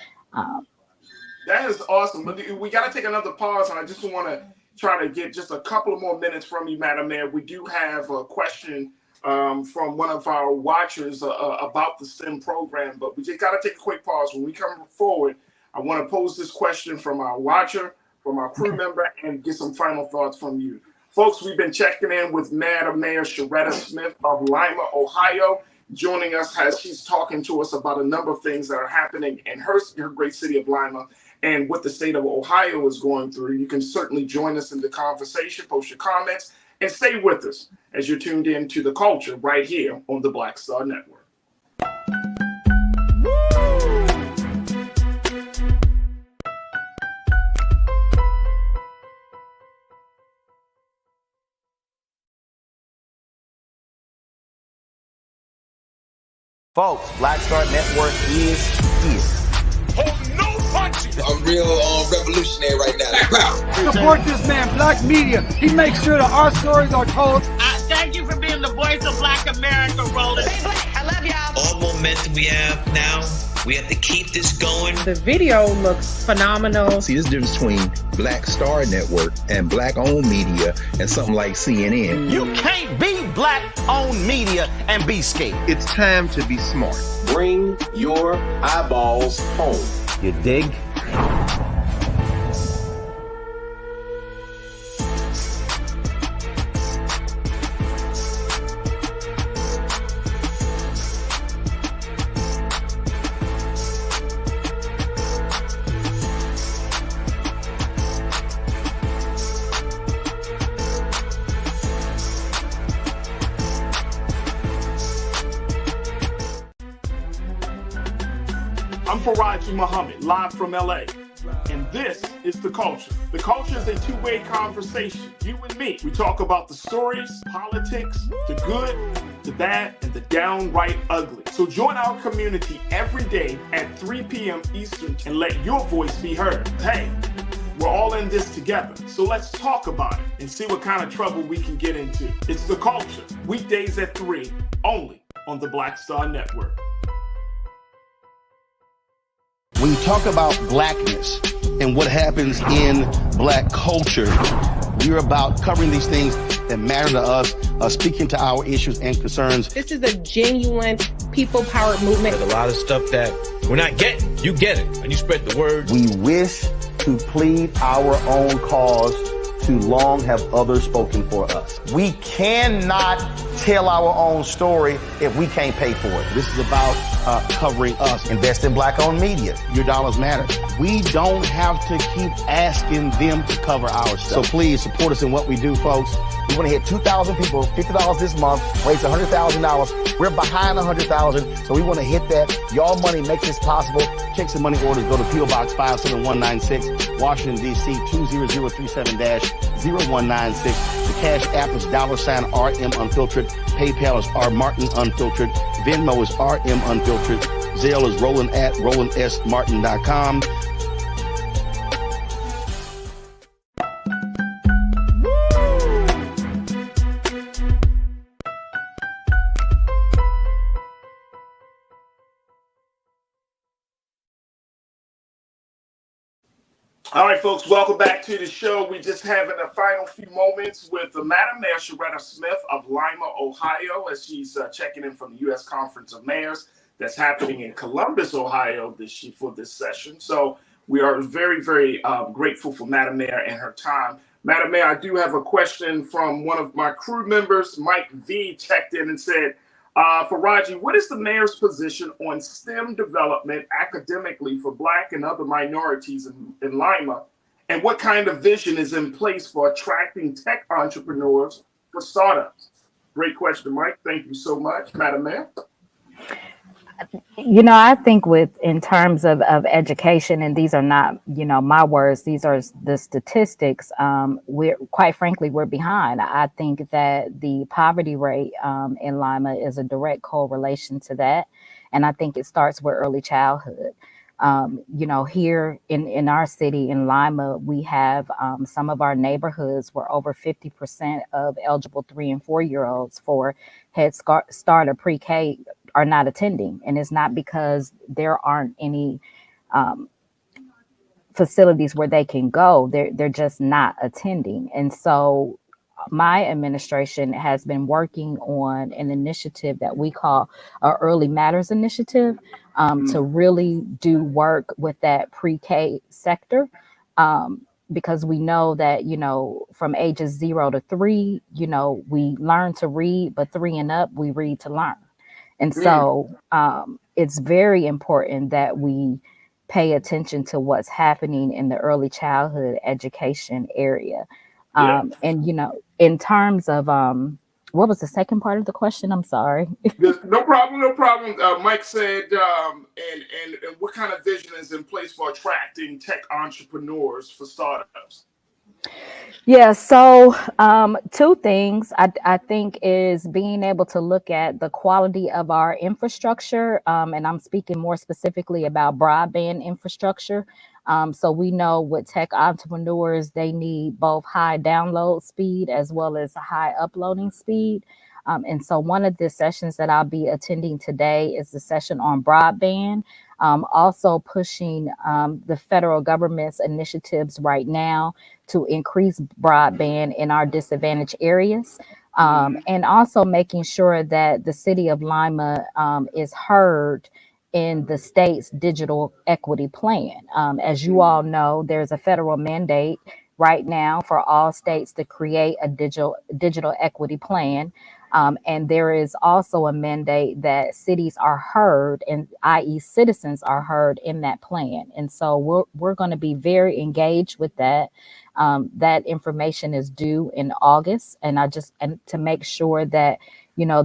That is awesome. We got to take another pause, and I just want to try to get just a couple of more minutes from you, Madam Mayor. We do have a question from one of our watchers about the STEM program, but we just got to take a quick pause. When we come forward, I want to pose this question from our watcher, from our crew member, and get some final thoughts from you. Folks, we've been checking in with Madam Mayor Sharetta Smith of Lima, Ohio, joining us as she's talking to us about a number of things that are happening in her great city of Lima and what the state of Ohio is going through. You can certainly join us in the conversation, post your comments, and stay with us as you're tuned in to The Culture right here on the Black Star Network.
Folks, Black Star Network is here.
Hold no punches. I'm real revolutionary right now.
Support this man, Black Media. He makes sure that our stories are told.
Thank you for being the voice of Black America, Roland.
Hey, Black, I love y'all.
All momentum we have now, we have to keep this going.
The video looks phenomenal.
See, this difference between Black Star Network and Black-owned media and something like CNN.
You can't be Black-owned media and be scared.
It's time to be smart.
Bring your eyeballs home.
You dig?
I'm Faraji Muhammad, live from LA. And this is The Culture. The Culture is a two-way conversation. You and me. We talk about the stories, politics, the good, the bad, and the downright ugly. So join our community every day at 3 p.m. Eastern and let your voice be heard. Hey, we're all in this together. So let's talk about it and see what kind of trouble we can get into. It's The Culture, weekdays at 3, only on the Black Star Network.
When you talk about blackness and what happens in black culture, we're about covering these things that matter to us, speaking to our issues and concerns.
This is a genuine people-powered movement.
There's a lot of stuff that we're not getting. You get it, and you spread the word.
We wish to plead our own cause. Too long have others spoken for us. We cannot tell our own story if we can't pay for it.
This is about covering us.
Invest in Black-owned media.
Your dollars matter. We don't have to keep asking them to cover our stuff. So please support us in what we do, folks.
We want to hit 2,000 people, $50 this month, raise $100,000. We're behind 100,000, so we want to hit that. Y'all money makes this possible.
Checks and money orders go to P.O. Box 57196, Washington, D.C. 20037-0196. The Cash App is $RM Unfiltered. PayPal is R Martin Unfiltered. Venmo is RM Unfiltered. Zelle is Roland at RolandSMartin.com.
All right, folks, welcome back to the show. We're just having a final few moments with Madam Mayor Sharetta Smith of Lima, Ohio, as she's checking in from the U.S. Conference of Mayors that's happening in Columbus, Ohio for this session. So we are very, very grateful for Madam Mayor and her time. Madam Mayor, I do have a question from one of my crew members. Mike V checked in and said, Faraji, what is the mayor's position on STEM development academically for Black and other minorities in Lima? And what kind of vision is in place for attracting tech entrepreneurs for startups? Great question, Mike. Thank you so much, Madam Mayor.
I think in terms of education, and these are not, my words, these are the statistics. Quite frankly, we're behind. I think that the poverty rate in Lima is a direct correlation to that. And I think it starts with early childhood. Here in our city in Lima, we have some of our neighborhoods where over 50% of eligible 3 and 4 year olds for Head Start or pre-K are not attending. And it's not because there aren't any facilities where they can go. They're just not attending. And so my administration has been working on an initiative that we call our Early Matters Initiative to really do work with that pre-K sector. Because we know that, from ages 0 to 3, we learn to read, but 3 and up, we read to learn. And so it's very important that we pay attention to what's happening in the early childhood education area. And, in terms of, what was the second part of the question? I'm sorry.
No problem. Mike said, and what kind of vision is in place for attracting tech entrepreneurs for startups?
Yeah, so 2 things I think is being able to look at the quality of our infrastructure, and I'm speaking more specifically about broadband infrastructure. So we know with tech entrepreneurs, they need both high download speed as well as high uploading speed. And so one of the sessions that I'll be attending today is the session on broadband, also pushing the federal government's initiatives right now to increase broadband in our disadvantaged areas, and also making sure that the city of Lima is heard in the state's digital equity plan. As you all know, there's a federal mandate right now for all states to create a digital equity plan. And there is also a mandate that cities are heard, and i.e. citizens are heard in that plan. And so we're going to be very engaged with that. That information is due in August, and to make sure that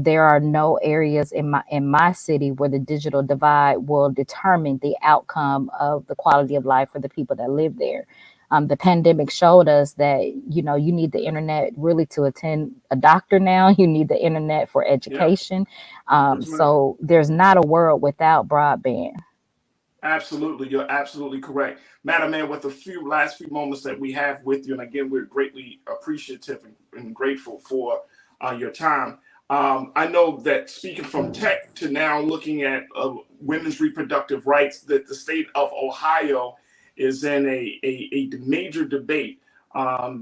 there are no areas in my city where the digital divide will determine the outcome of the quality of life for the people that live there. The pandemic showed us that, you need the internet really to attend a doctor now. You need the internet for education. So there's not a world without broadband.
Absolutely. You're absolutely correct. Madam Mayor, with the last few moments that we have with you, and again, we're greatly appreciative and grateful for your time. I know that speaking from tech to now looking at women's reproductive rights, that the state of Ohio is in a major debate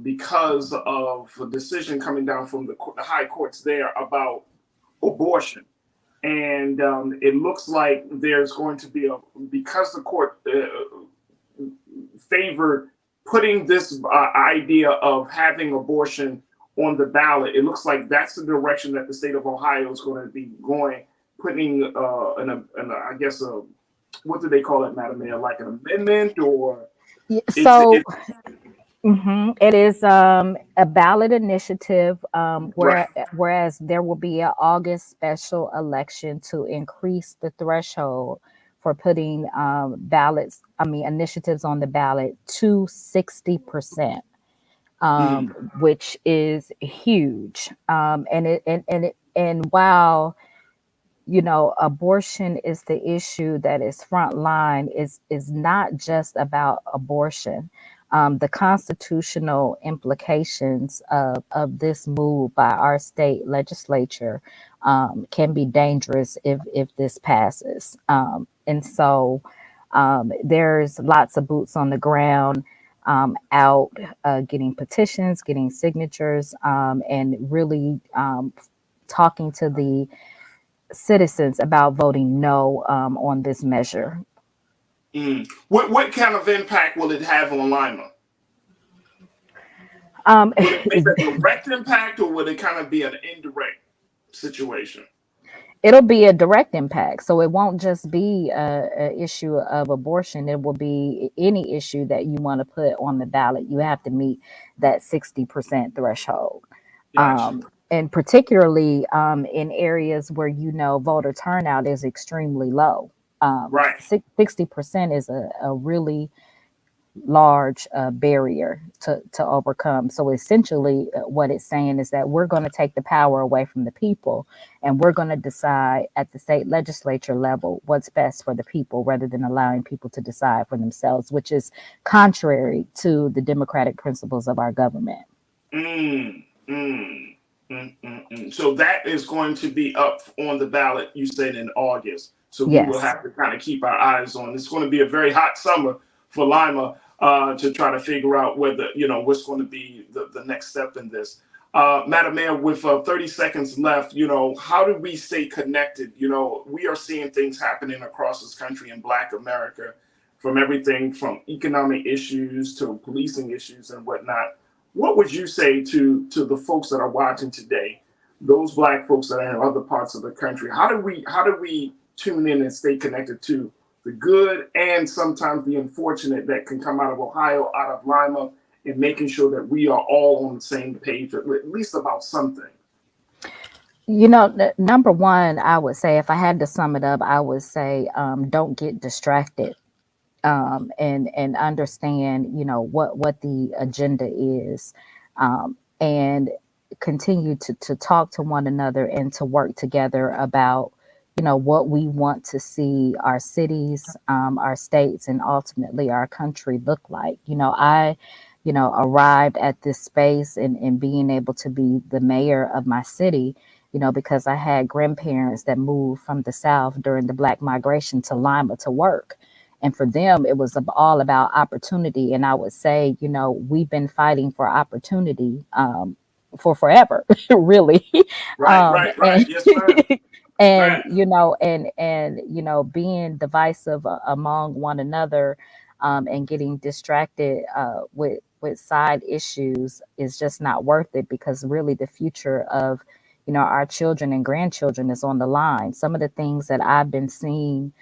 because of a decision coming down from the high courts there about abortion. And it looks like there's going to be because the court favored putting this idea of having abortion on the ballot. It looks like that's the direction that the state of Ohio is going to be going, putting I guess what do they call it, Madam Mayor, like an amendment or?
So it is a ballot initiative, whereas there will be an August special election to increase the threshold for putting initiatives on the ballot to 60%, which is huge. And while abortion is the issue that is front line, is not just about abortion. The constitutional implications of this move by our state legislature can be dangerous if this passes. And so there's lots of boots on the ground out getting petitions, getting signatures, and really talking to the citizens about voting no on this measure.
What kind of impact will it have on Lima? Will it make a direct impact, or will it kind of be an indirect situation?
It'll be a direct impact. So it won't just be a issue of abortion. It will be any issue that you want to put on the ballot. You have to meet that 60% threshold.
Gotcha.
And particularly in areas where, voter turnout is extremely low.
Right.
60% is a really large barrier to overcome. So essentially what it's saying is that we're going to take the power away from the people, and we're going to decide at the state legislature level what's best for the people, rather than allowing people to decide for themselves, which is contrary to the democratic principles of our government.
So that is going to be up on the ballot, you said, in August. So
Yes.
We will have to kind of keep our eyes on. It's going to be a very hot summer for Lima to try to figure out whether, what's going to be the next step in this. Madam Mayor, with 30 seconds left, how do we stay connected? We are seeing things happening across this country in Black America, from everything from economic issues to policing issues and whatnot. What would you say to the folks that are watching today, those Black folks that are in other parts of the country? How do we tune in and stay connected to the good and sometimes the unfortunate that can come out of Ohio, out of Lima, and making sure that we are all on the same page, at least about something?
Number one, I would say, if I had to sum it up, I would say don't get distracted. And understand, what the agenda is, and continue to talk to one another and to work together about, what we want to see our cities, our states, and ultimately our country look like. I arrived at this space and being able to be the mayor of my city, because I had grandparents that moved from the South during the Black migration to Lima to work. And for them, it was all about opportunity. And I would say, we've been fighting for opportunity for forever, really.
Right. Yes, ma'am.
And, right. Being divisive among one another and getting distracted with side issues is just not worth it, because really the future of, our children and grandchildren is on the line. Some of the things that I've been seeing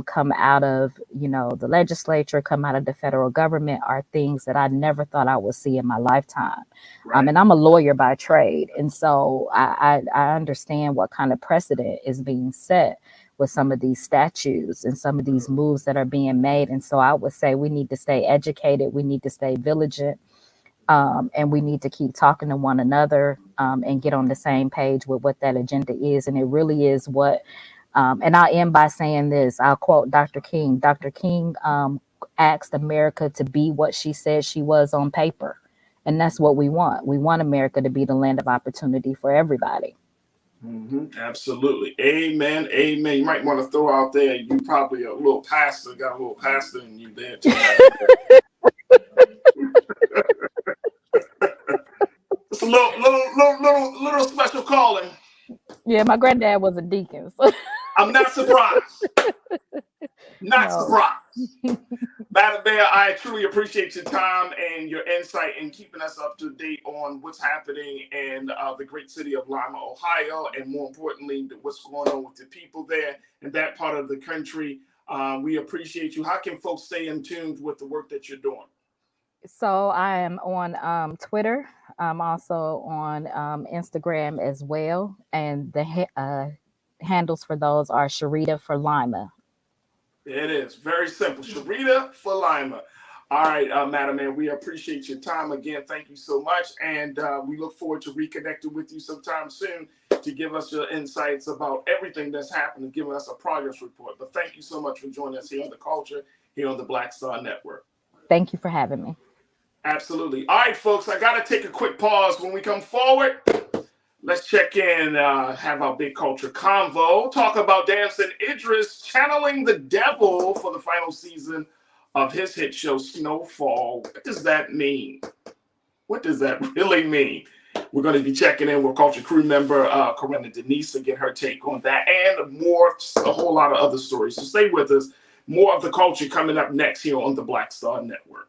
come out of, the legislature, come out of the federal government, are things that I never thought I would see in my lifetime.
Right.
And I'm a lawyer by trade. And so I understand what kind of precedent is being set with some of these statutes and some of these moves that are being made. And so I would say we need to stay educated. We need to stay vigilant. And we need to keep talking to one another and get on the same page with what that agenda is. And it really is what and I'll end by saying this. I'll quote Dr. King. Dr. King asked America to be what she said she was on paper. And that's what we want. We want America to be the land of opportunity for everybody.
Absolutely. Amen. Amen. You might want to throw out there, you probably a little pastor, got a little pastor in you there too. It's a little special calling.
Yeah, my granddad was a deacon. So.
I'm not surprised. Surprised. Madam Mayor, I truly appreciate your time and your insight in keeping us up to date on what's happening in the great city of Lima, Ohio, and more importantly, what's going on with the people there in that part of the country. We appreciate you. How can folks stay in tune with the work that you're doing?
So I am on Twitter. I'm also on Instagram as well. And the handles for those are Sharetta for Lima.
It is very simple. Sharetta for Lima. All right, Madam Mayor, we appreciate your time again. Thank you so much. And we look forward to reconnecting with you sometime soon to give us your insights about everything that's happening, giving us a progress report. But thank you so much for joining us here on The Culture, here on the Black Star Network.
Thank you for having me.
Absolutely. All right, folks, I got to take a quick pause. When we come forward, let's check in, have our big culture convo, talk about Damson Idris channeling the devil for the final season of his hit show, Snowfall. What does that mean? What does that really mean? We're going to be checking in with culture crew member Corinna Denise to get her take on that and more, a whole lot of other stories. So stay with us. More of the culture coming up next here on the Black Star Network.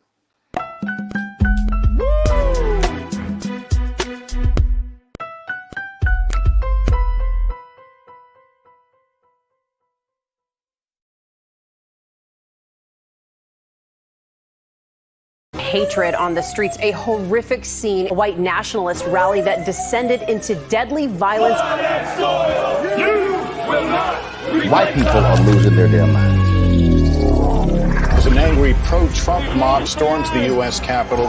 hatred on the streets. A horrific scene, a white nationalist rally that descended into deadly violence.
White people are losing their damn minds.
As an angry pro-Trump mob storms the U.S. Capitol,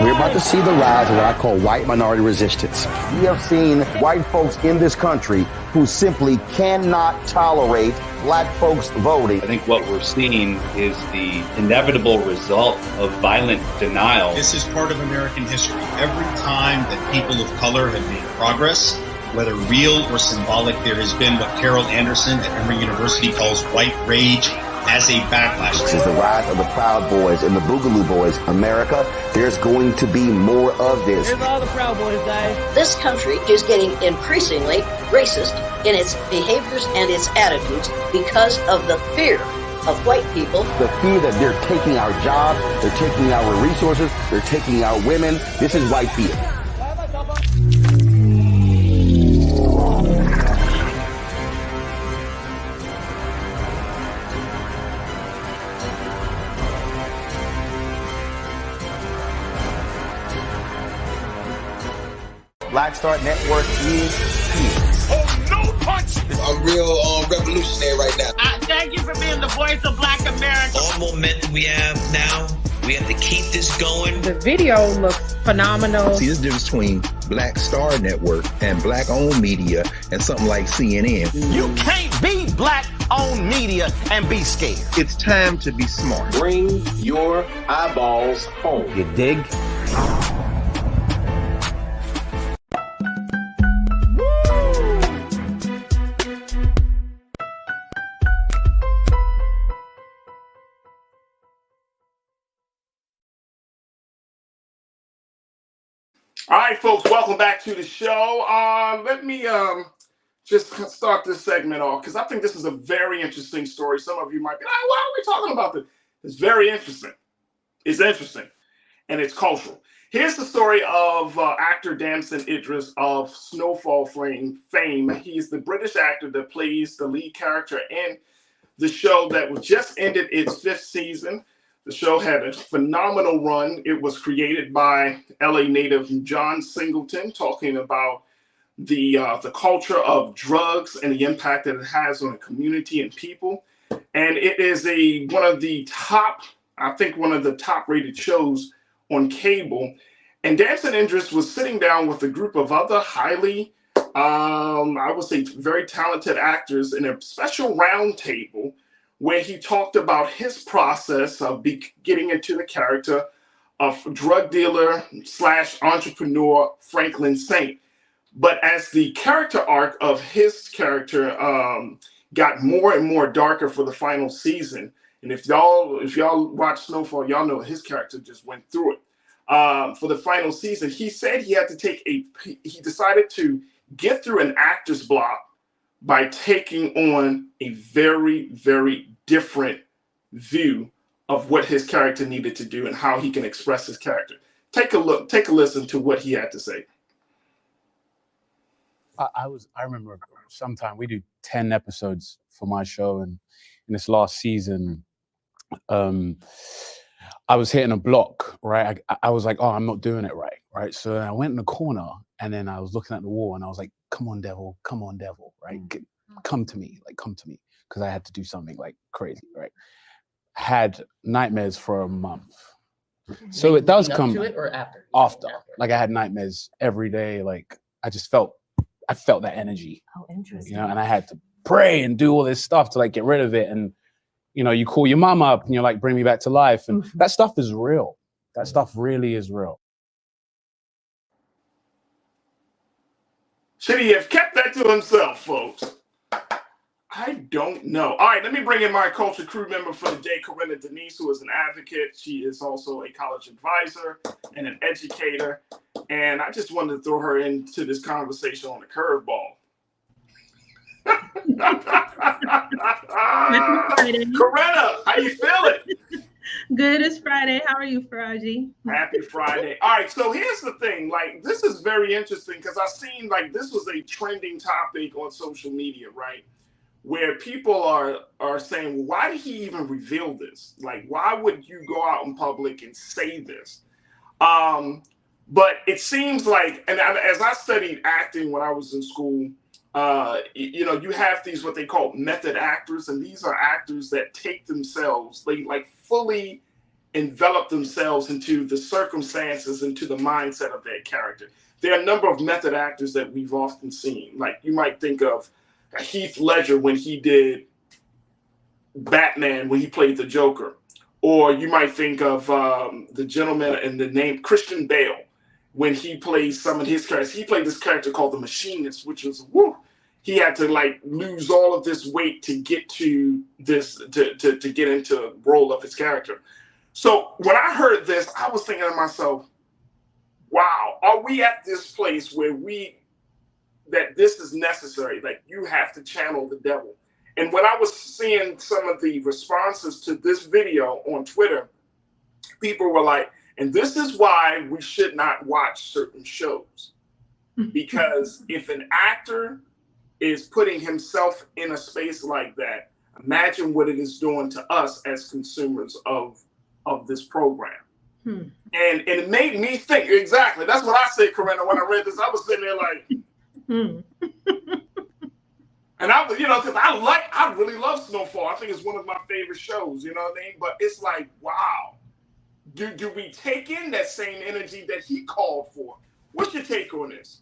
we're about to see the rise of what I call white minority resistance. We have seen white folks in this country who simply cannot tolerate black folks voting.
I think what we're seeing is the inevitable result of violent denial.
This is part of American history. Every time that people of color have made progress, whether real or symbolic, there has been what Carol Anderson at Emory University calls white rage as a backlash.
This is the rise of the Proud Boys and the Boogaloo Boys. America, there's going to be more of this.
Here's all the Proud Boys, guys.
This country is getting increasingly racist in its behaviors and its attitudes because of the fear of white people.
The fear that they're taking our jobs, they're taking our resources, they're taking our women. This is white fear. Black Star Network is here.
Oh, no punch! I'm real revolutionary right now.
Thank you for being the voice of Black America.
All momentum we have now, we have to keep this going.
The video looks phenomenal.
See, there's a difference between Black Star Network and black-owned media and something like CNN.
You can't be black-owned media and be scared.
It's time to be smart.
Bring your eyeballs home.
You dig?
All right, folks, welcome back to the show. Let me just start this segment off because I think this is a very interesting story. Some of you might be like, why are we talking about this? It's very interesting. It's interesting, and it's cultural. Here's the story of actor Damson Idris of Snowfall fame. He's the British actor that plays the lead character in the show that just ended its 5th season. The show had a phenomenal run. It was created by LA native John Singleton, talking about the culture of drugs and the impact that it has on the community and people. And it is one of the top rated shows on cable. And Damson Idris was sitting down with a group of other highly, I would say, very talented actors in a special round table where he talked about his process of getting into the character of drug dealer / entrepreneur Franklin Saint. But as the character arc of his character got more and more darker for the final season, and if y'all watch Snowfall, y'all know his character just went through it. For the final season, he said he decided to get through an actor's block by taking on a very, very different view of what his character needed to do and how he can express his character. Take a listen to what he had to say.
I remember sometime we do 10 episodes for my show, and in this last season, I was hitting a block, right? I was like, oh, I'm not doing it right? So I went in the corner, and then I was looking at the wall, and I was like, come on, devil, right? Come to me, because I had to do something like crazy, right? Had nightmares for a month. So it does come
to it or after?
Like I had nightmares every day. Like I felt that energy. Oh, interesting. And I had to pray and do all this stuff to like get rid of it. And you call your mom up and you're like, bring me back to life. And that stuff is real. That stuff really is real.
Should he have kept that to himself, folks? I don't know. All right, let me bring in my culture crew member for the day, Corinna Denise, who is an advocate. She is also a college advisor and an educator. And I just wanted to throw her into this conversation on a curveball. Corinna, how you feeling?
Good. It's Friday. How are you, Faraji?
Happy Friday. All right, so here's the thing. Like, this is very interesting because I've seen like this was a trending topic on social media, right? where people are saying, well, why did he even reveal this? Like, why would you go out in public and say this? But it seems like, and as I studied acting when I was in school, you know, you have these what they call method actors, and these are actors that take themselves, they like fully envelop themselves into the circumstances, into the mindset of their character. There are a number of method actors that we've often seen. Like you might think of Heath Ledger when he did Batman, when he played the Joker. Or you might think of the gentleman in the name Christian Bale when he plays some of his characters. He played this character called the Machinist, which was, he had to like lose all of this weight to get to this, to get into the role of his character. So when I heard this, I was thinking to myself, wow, are we at this place where that this is necessary? Like you have to channel the devil. And when I was seeing some of the responses to this video on Twitter, people were like, and this is why we should not watch certain shows. Because if an actor is putting himself in a space like that, imagine what it is doing to us as consumers of this program. And it made me think, exactly, that's what I said, Corinna, when I read this. I was sitting there like, and I was, you know, because I really love Snowfall. I think it's one of my favorite shows, you know what I mean? But it's like, wow, do we take in that same energy that he called for? What's your take on this?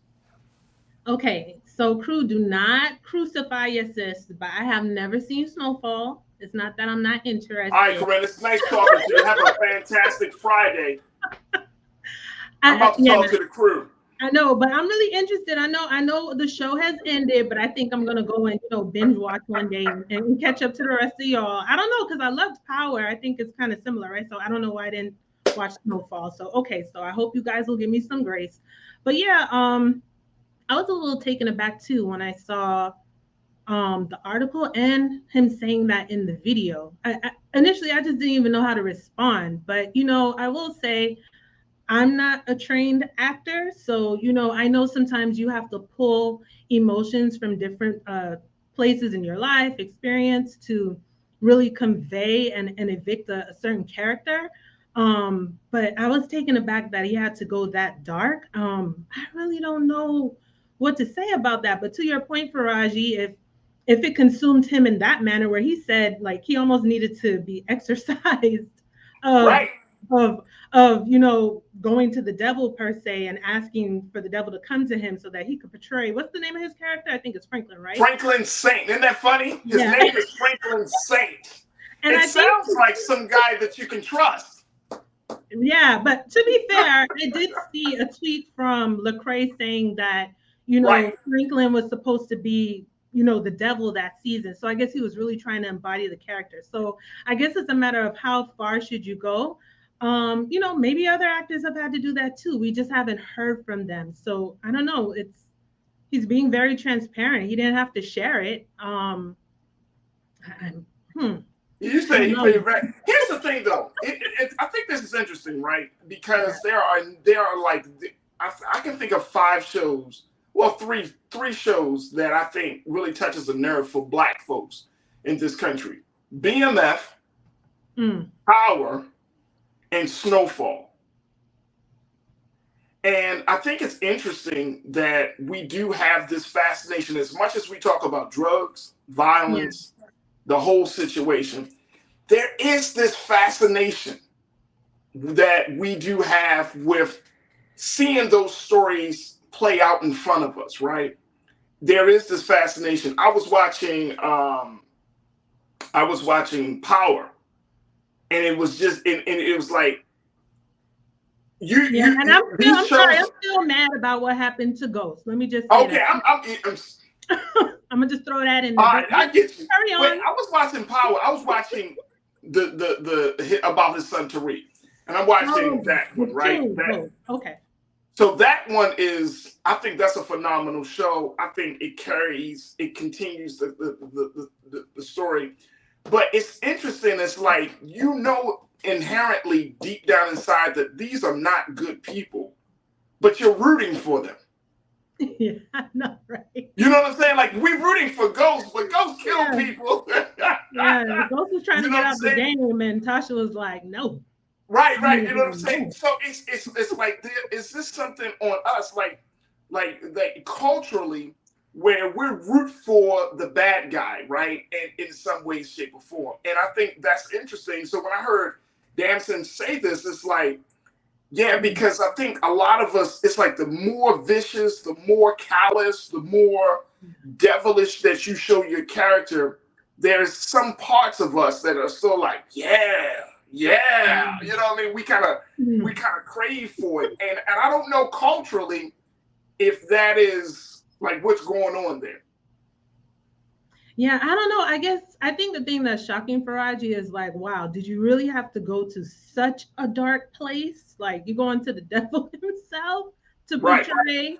Okay, so crew, do not crucify your sis, but I have never seen Snowfall. It's not that I'm not interested.
All right, Corinna, it's nice talking to you. Have a fantastic Friday. I'm about to talk to the crew.
I know, but I'm really interested. I know the show has ended, but I think I'm gonna go and binge watch one day and catch up to the rest of y'all. I don't know, because I loved Power. I think it's kind of similar, right? So I don't know why I didn't watch Snowfall. So okay, so I hope you guys will give me some grace. But yeah, I was a little taken aback too when I saw the article and him saying that in the video. Initially, I just didn't even know how to respond. But I will say, I'm not a trained actor, so I know sometimes you have to pull emotions from different places in your life experience to really convey and evict a certain character. But I was taken aback that he had to go that dark. I really don't know what to say about that. But to your point, Faraji, if it consumed him in that manner, where he said like he almost needed to be exorcised of going to the devil per se and asking for the devil to come to him so that he could portray, what's the name of his character? I think it's Franklin, right?
Franklin Saint. Isn't that funny? His name is Franklin Saint. And it sounds like some guy that you can trust.
Yeah, but to be fair, I did see a tweet from Lecrae saying that, Franklin was supposed to be, the devil that season. So I guess he was really trying to embody the character. So I guess it's a matter of how far should you go? Maybe other actors have had to do that too. We just haven't heard from them. So I don't know. He's being very transparent. He didn't have to share it.
You say he played right. Here's the thing, though. I think this is interesting, right? Because there are like I can think of 5 shows. Well, three shows that I think really touches the nerve for Black folks in this country: BMF, Power, and Snowfall. And I think it's interesting that we do have this fascination. As much as we talk about drugs, violence, the whole situation, there is this fascination that we do have with seeing those stories play out in front of us, right? There is this fascination. I was watching Power, and it was just, and it was like,
and I'm sorry, I'm still mad about what happened to Ghost. Let me just say
okay,
I'm gonna just throw that in there.
All right, I get you.
Carry on.
Wait, I was watching Power. I was watching the about his son Tariq, and I'm watching that one, right?
Okay.
So that one is, I think that's a phenomenal show. I think it continues the story. But it's interesting. It's like, inherently deep down inside that these are not good people, but you're rooting for them.
Yeah, I know, right?
You know what I'm saying? Like, we're rooting for Ghost, but Ghost killed people.
Yeah, Ghost was trying
You
to
know
get
what
out
I'm
the
saying?
game, and Tasha was like, "No."
Right. You know what I'm saying? So it's like, is this something on us, like that culturally, where we root for the bad guy, right? And in some way, shape, or form. And I think that's interesting. So when I heard Damson say this, it's like, yeah, because I think a lot of us, it's like the more vicious, the more callous, the more devilish that you show your character, there's some parts of us that are still like, yeah, you know what I mean? We kind of crave for it. And I don't know culturally if that is like what's going on there.
Yeah, I don't know. I think the thing that's shocking for Raji is like, wow, did you really have to go to such a dark place? Like, you're going to the devil himself to portray,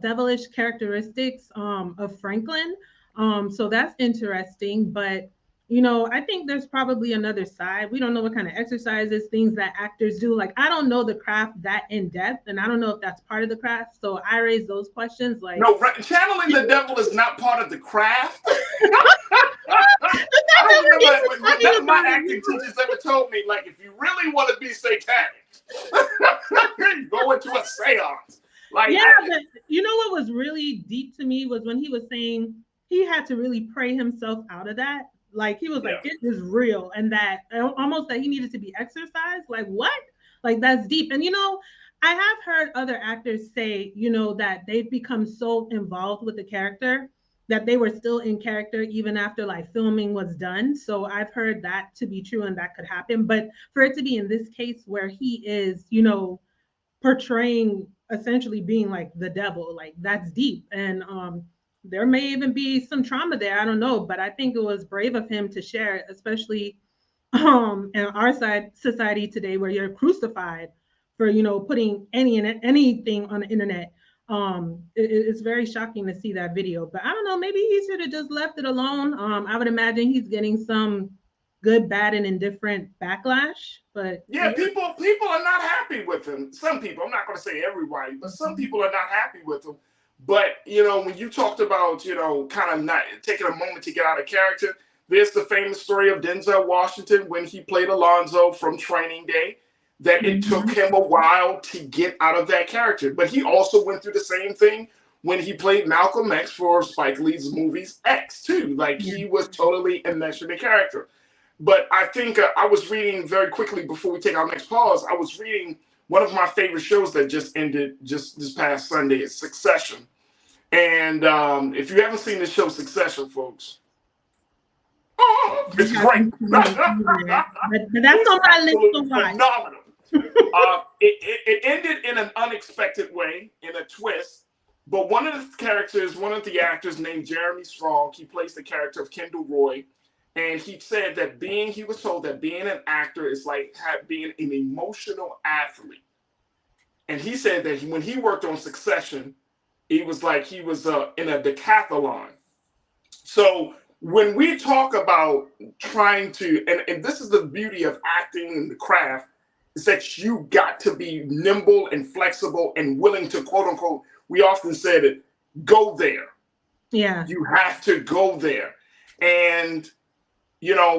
devilish characteristics of Franklin. So that's interesting. But I think there's probably another side. We don't know what kind of exercises, things that actors do. Like, I don't know the craft that in depth, and I don't know if that's part of the craft. So I raise those questions. Like,
no, channeling the devil is not part of the craft. I don't remember my acting teachers ever told me, like, if you really want to be satanic, go into a seance. Like,
but you know what was really deep to me was when he was saying he had to really pray himself out of that. Like, he was like, it is real, and that almost that he needed to be exercised. Like, what? Like, that's deep. And I have heard other actors say, that they've become so involved with the character that they were still in character even after like filming was done. So I've heard that to be true, and that could happen. But for it to be in this case where he is, portraying essentially being like the devil, like, that's deep. And there may even be some trauma there. I don't know, but I think it was brave of him to share it, especially in our society today, where you're crucified for putting anything on the internet. It's very shocking to see that video. But I don't know, maybe he should have just left it alone. I would imagine he's getting some good, bad, and indifferent backlash. But
yeah, people are not happy with him. Some people, I'm not going to say everybody, but some people are not happy with him. But, when you talked about, kind of not taking a moment to get out of character, there's the famous story of Denzel Washington when he played Alonzo from Training Day, that it took him a while to get out of that character. But he also went through the same thing when he played Malcolm X for Spike Lee's movies X, too. Like, he was totally enmeshed in the character. But I think I was reading very quickly before we take our next pause, I was reading one of my favorite shows that just ended just this past Sunday is Succession. And if you haven't seen the show Succession, folks, it's great.
But that's on my list to watch.
Phenomenal. It ended in an unexpected way, in a twist. But one of the actors named Jeremy Strong, he plays the character of Kendall Roy. And he said that he was told that being an actor is like being an emotional athlete. And he said that when he worked on Succession, he was in a decathlon. So when we talk about trying to, and this is the beauty of acting and the craft, is that you got to be nimble and flexible and willing to, quote unquote, we often said it, go there.
Yeah.
You have to go there. And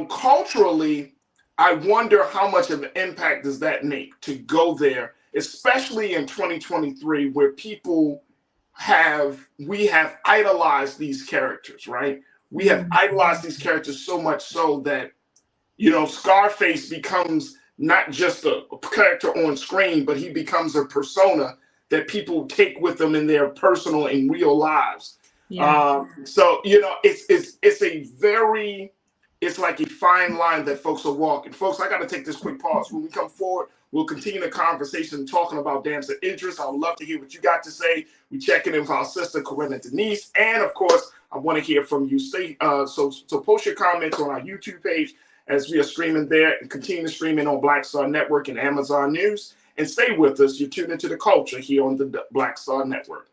culturally, I wonder how much of an impact does that make to go there, especially in 2023, where we have idolized these characters, right? We have idolized these characters so much so that, Scarface becomes not just a character on screen, but he becomes a persona that people take with them in their personal and real lives.
Yeah.
So, it's like a fine line that folks are walking. Folks, I got to take this quick pause. When we come forward, we'll continue the conversation talking about Damson Idris. I would love to hear what you got to say. We checking in with our sister, Corinna Denise. And, of course, I want to hear from you. So post your comments on our YouTube page as we are streaming there, and continue to stream in on Black Star Network and Amazon News. And stay with us. You're tuned into the culture here on the Black Star Network.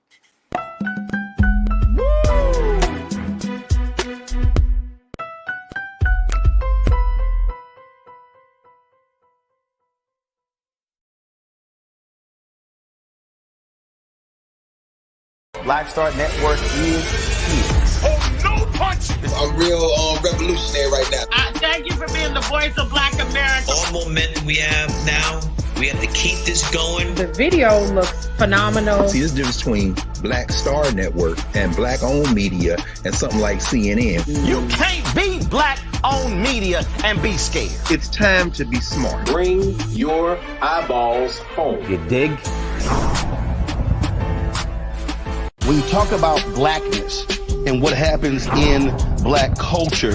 Black Star Network is here.
Oh, no punching!
I'm real revolutionary right now.
Thank you for being the voice of Black America.
All momentum we have now, we have to keep this going.
The video looks phenomenal.
See, there's a difference between Black Star Network and Black-owned media and something like CNN.
You can't be Black-owned media and be scared.
It's time to be smart.
Bring your eyeballs home.
You dig?
When you talk about blackness and what happens in Black culture,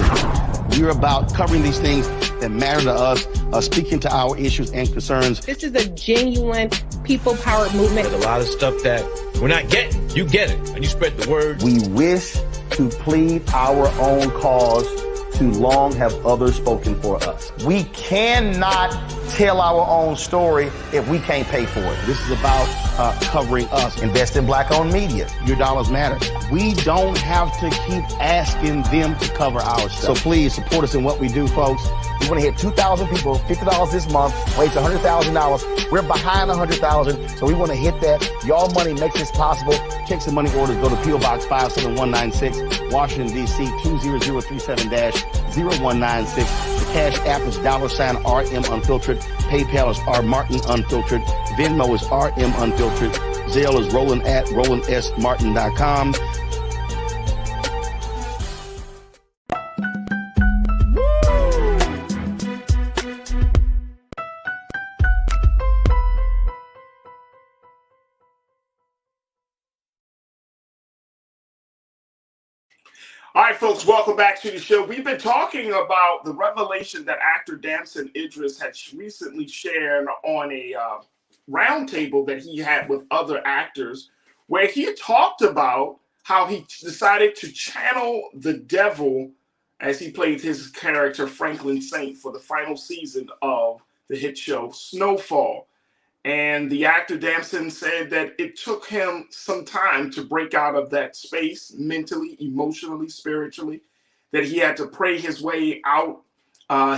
we're about covering these things that matter to us, speaking to our issues and concerns.
This is a genuine people-powered movement.
There's a lot of stuff that we're not getting. You get it, and you spread the word.
We wish to plead our own cause. Too long have others spoken for us. We cannot tell our own story if we can't pay for it.
This is about covering us.
Invest in Black-owned media.
Your dollars matter. We don't have to keep asking them to cover our stuff. So please support us in what we do, folks.
We want to hit 2,000 people, $50 this month, raise $100,000. We're behind 100,000, so we want to hit that. Y'all money makes this possible.
Check some money orders. Go to P.O. Box 57196, Washington, D.C. 20037-0196. The Cash App is $RM Unfiltered. PayPal is R Martin Unfiltered. Venmo is RM Unfiltered. Zelle is Roland at RolandSMartin.com.
All right, folks, welcome back to the show. We've been talking about the revelation that actor Damson Idris had recently shared on a roundtable that he had with other actors, where he talked about how he decided to channel the devil as he played his character Franklin Saint for the final season of the hit show Snowfall. And the actor Damson said that it took him some time to break out of that space, mentally, emotionally, spiritually, that he had to pray his way out.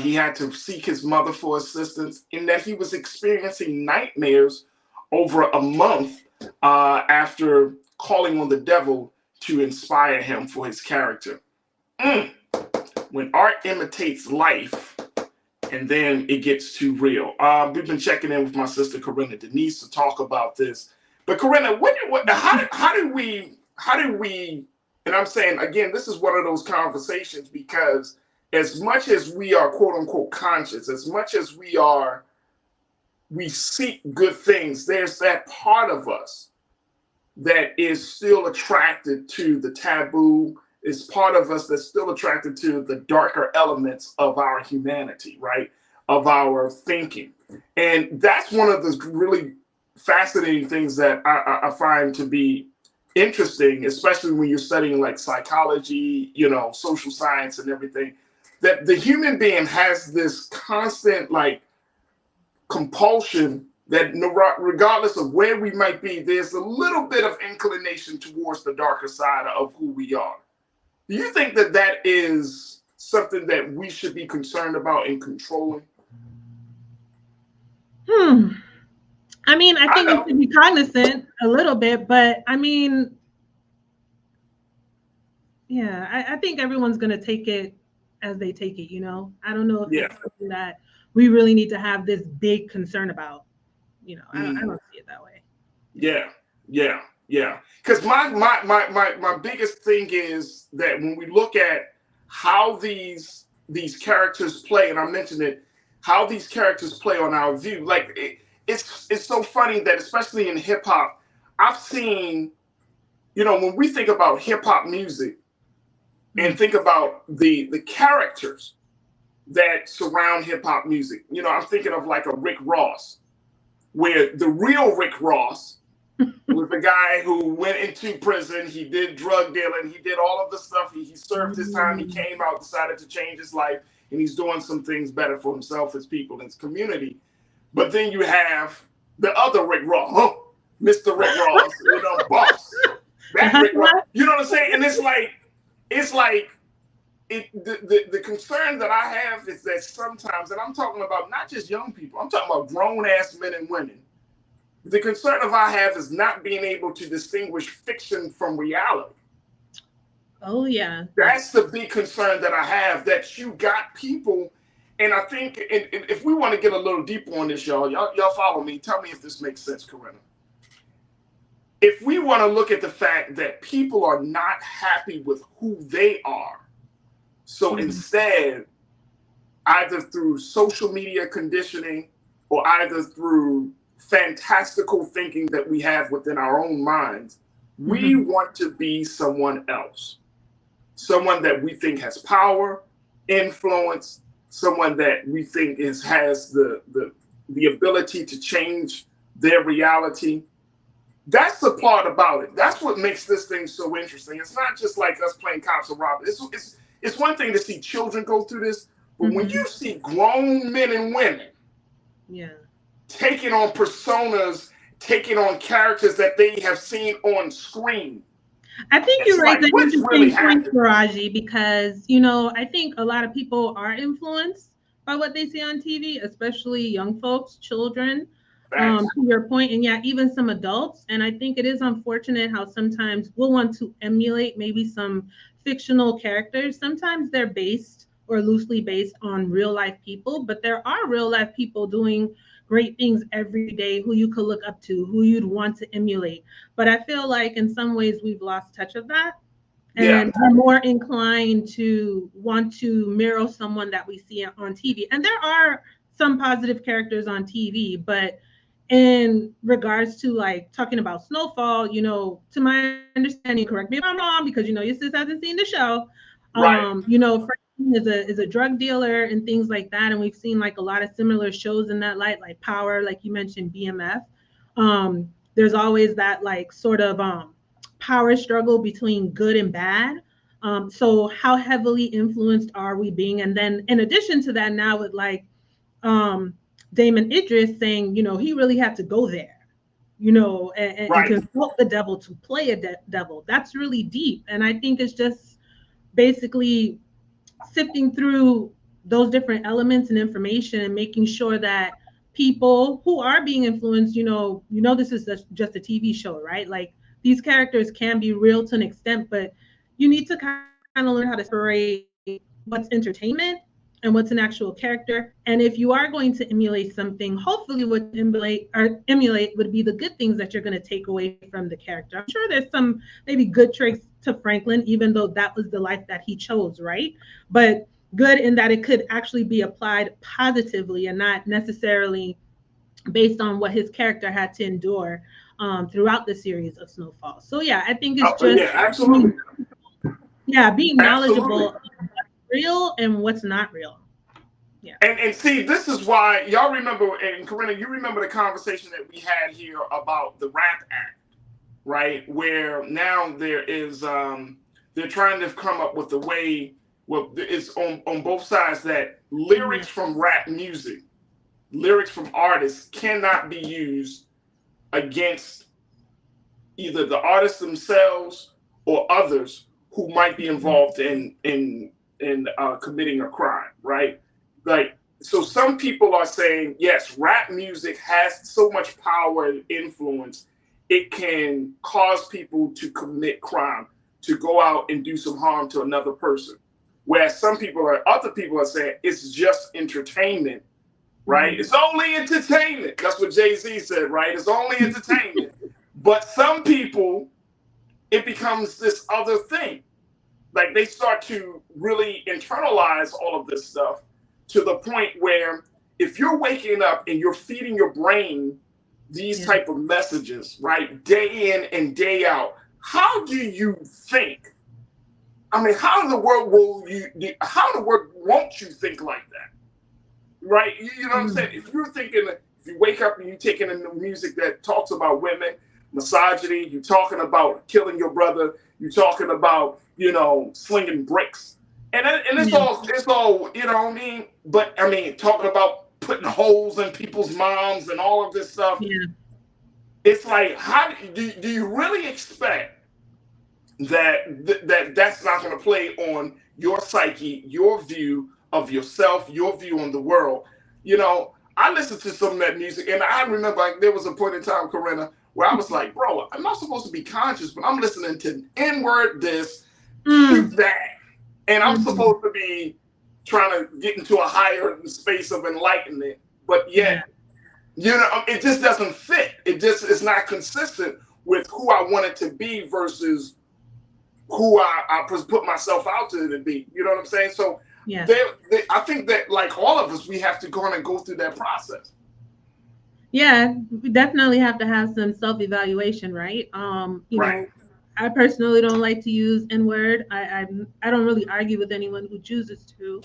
He had to seek his mother for assistance, and that he was experiencing nightmares over a month after calling on the devil to inspire him for his character. When art imitates life, and then it gets too real. We've been checking in with my sister Corinna Denise to talk about this. But Corinna, how do we? And I'm saying again, this is one of those conversations, because as much as we are quote unquote conscious, as much as we seek good things, there's that part of us that is still attracted to the taboo. Is part of us that's still attracted to the darker elements of our humanity, right? Of our thinking. And that's one of the really fascinating things that I find to be interesting, especially when you're studying like psychology, social science and everything, that the human being has this constant like compulsion that regardless of where we might be, there's a little bit of inclination towards the darker side of who we are. Do you think that that is something that we should be concerned about in controlling?
I mean, I think we should be cognizant a little bit, but I mean, yeah, I think everyone's going to take it as they take it, I don't know if it's something that we really need to have this big concern about. I don't see it that way. Yeah. Because my biggest thing is that when we look at how these characters play, and I mentioned it, how these characters play on our view, like it's so funny that especially in hip hop, I've seen, when we think about hip hop music and think about the characters that surround hip hop music, I'm thinking of like a Rick Ross, where the real Rick Ross was the guy who went into prison. He did drug dealing. He did all of the stuff. He served his time. He came out, decided to change his life, and he's doing some things better for himself, his people, and his community. But then you have the other Rick Ross, Mr. Rick Ross, boss. That Rick Ross. You know what I'm saying? And it's like the concern that I have is that sometimes, and I'm talking about not just young people, I'm talking about grown ass men and women
The concern of I have is not being able to distinguish fiction from reality.
Oh, yeah.
That's the big concern that I have, that you got people, and I think if we want to get a little deeper on this, y'all follow me. Tell me if this makes sense, Corinna. If we want to look at the fact that people are not happy with who they are, so instead, either through social media conditioning or either through fantastical thinking that we have within our own minds, we want to be someone else. Someone that we think has power, influence, someone that we think has the ability to change their reality. That's the part about it. That's what makes this thing so interesting. It's not just like us playing cops and robbers. It's one thing to see children go through this, but when you see grown men and women taking on personas, taking on characters that they have seen on screen.
I think you raised an interesting point, Faraji, because, I think a lot of people are influenced by what they see on TV, especially young folks, children, to your point, and even some adults. And I think it is unfortunate how sometimes we'll want to emulate maybe some fictional characters. Sometimes they're based or loosely based on real life people, but there are real life people doing great things every day who you could look up to, who you'd want to emulate. But I feel like in some ways we've lost touch of that. And we're more inclined to want to mirror someone that we see on TV. And there are some positive characters on TV, but in regards to like talking about Snowfall, to my understanding, correct me if I'm wrong, because your sis hasn't seen the show. Is a drug dealer and things like that, and we've seen like a lot of similar shows in that light, like Power, like you mentioned, BMF. There's always that like sort of power struggle between good and bad. So how heavily influenced are we being? And then in addition to that, now with like Damon Idris saying, he really had to go there, and consult the devil to play a devil. That's really deep, and I think it's just basically sifting through those different elements and information and making sure that people who are being influenced, this is just a TV show, right? Like these characters can be real to an extent, but you need to kind of learn how to separate what's entertainment and what's an actual character. And if you are going to emulate something, hopefully what emulate would be the good things that you're going to take away from the character. I'm sure there's some maybe good traits to Franklin, even though that was the life that he chose, right? But good in that it could actually be applied positively and not necessarily based on what his character had to endure throughout the series of Snowfall. So I think it's just
absolutely.
Being knowledgeable of what's real and what's not real.
And see, this is why y'all remember, and Corinna, you remember the conversation that we had here about the Rap Act, right? Where now there is they're trying to come up with a way, it's on both sides, that lyrics from rap music, lyrics from artists cannot be used against either the artists themselves or others who might be involved in committing a crime, right? Like, so some people are saying, yes, rap music has so much power and influence, it can cause people to commit crime, to go out and do some harm to another person. Whereas other people are saying it's just entertainment, right? It's only entertainment. That's what Jay-Z said, right? It's only entertainment. But some people, it becomes this other thing. Like they start to really internalize all of this stuff to the point where if you're waking up and you're feeding your brain these type of messages, right, day in and day out, how do you think? I mean, how in the world won't you think like that? Right? You know what I'm saying? If you wake up and you're taking in the music that talks about women, misogyny, you're talking about killing your brother, you're talking about, slinging bricks. And it's all, you know what I mean? But I mean, talking about putting holes in people's moms and all of this stuff. Yeah. It's like, how do you really expect that's not going to play on your psyche, your view of yourself, your view on the world? I listened to some of that music, and I remember like, there was a point in time, Corinna, where I was like, bro, I'm not supposed to be conscious, but I'm listening to N-word this, shoot that, and I'm supposed to be trying to get into a higher space of enlightenment, but yet, it just doesn't fit. It's not consistent with who I want it to be versus who I put myself out to be. You know what I'm saying? So I think that like all of us, we have to go through that process.
Yeah, we definitely have to have some self-evaluation, right? You know, I personally don't like to use N-word. I don't really argue with anyone who chooses to,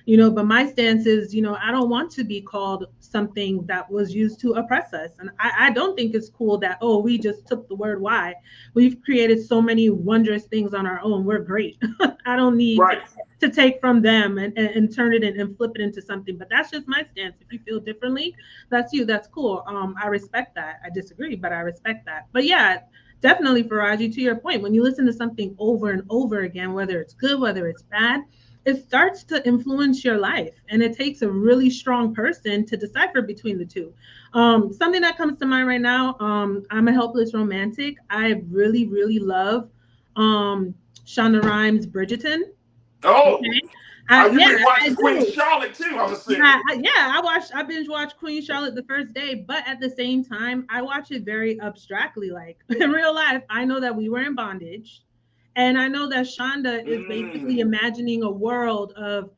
you know, but my stance is, you know, I don't want to be called something that was used to oppress us. And I don't think it's cool that, oh, we just took the word "why." We've created so many wondrous things on our own. We're great. I don't need to take from them and turn it and flip it into something. But that's just my stance. If you feel differently, that's you. That's cool. I respect that. I disagree, but I respect that. But yeah, definitely, Faraji, to your point, when you listen to something over and over again, whether it's good, whether it's bad, it starts to influence your life. And it takes a really strong person to decipher between the two. Something that comes to mind right now, I'm a helpless romantic. I really, really love Shonda Rhimes' Bridgerton.
Oh,
okay.
You watched Queen Charlotte too, I'm assuming.
I binge watched Queen Charlotte the first day, but at the same time, I watch it very abstractly. Like in real life, I know that we were in bondage, and I know that Shonda is basically imagining a world of,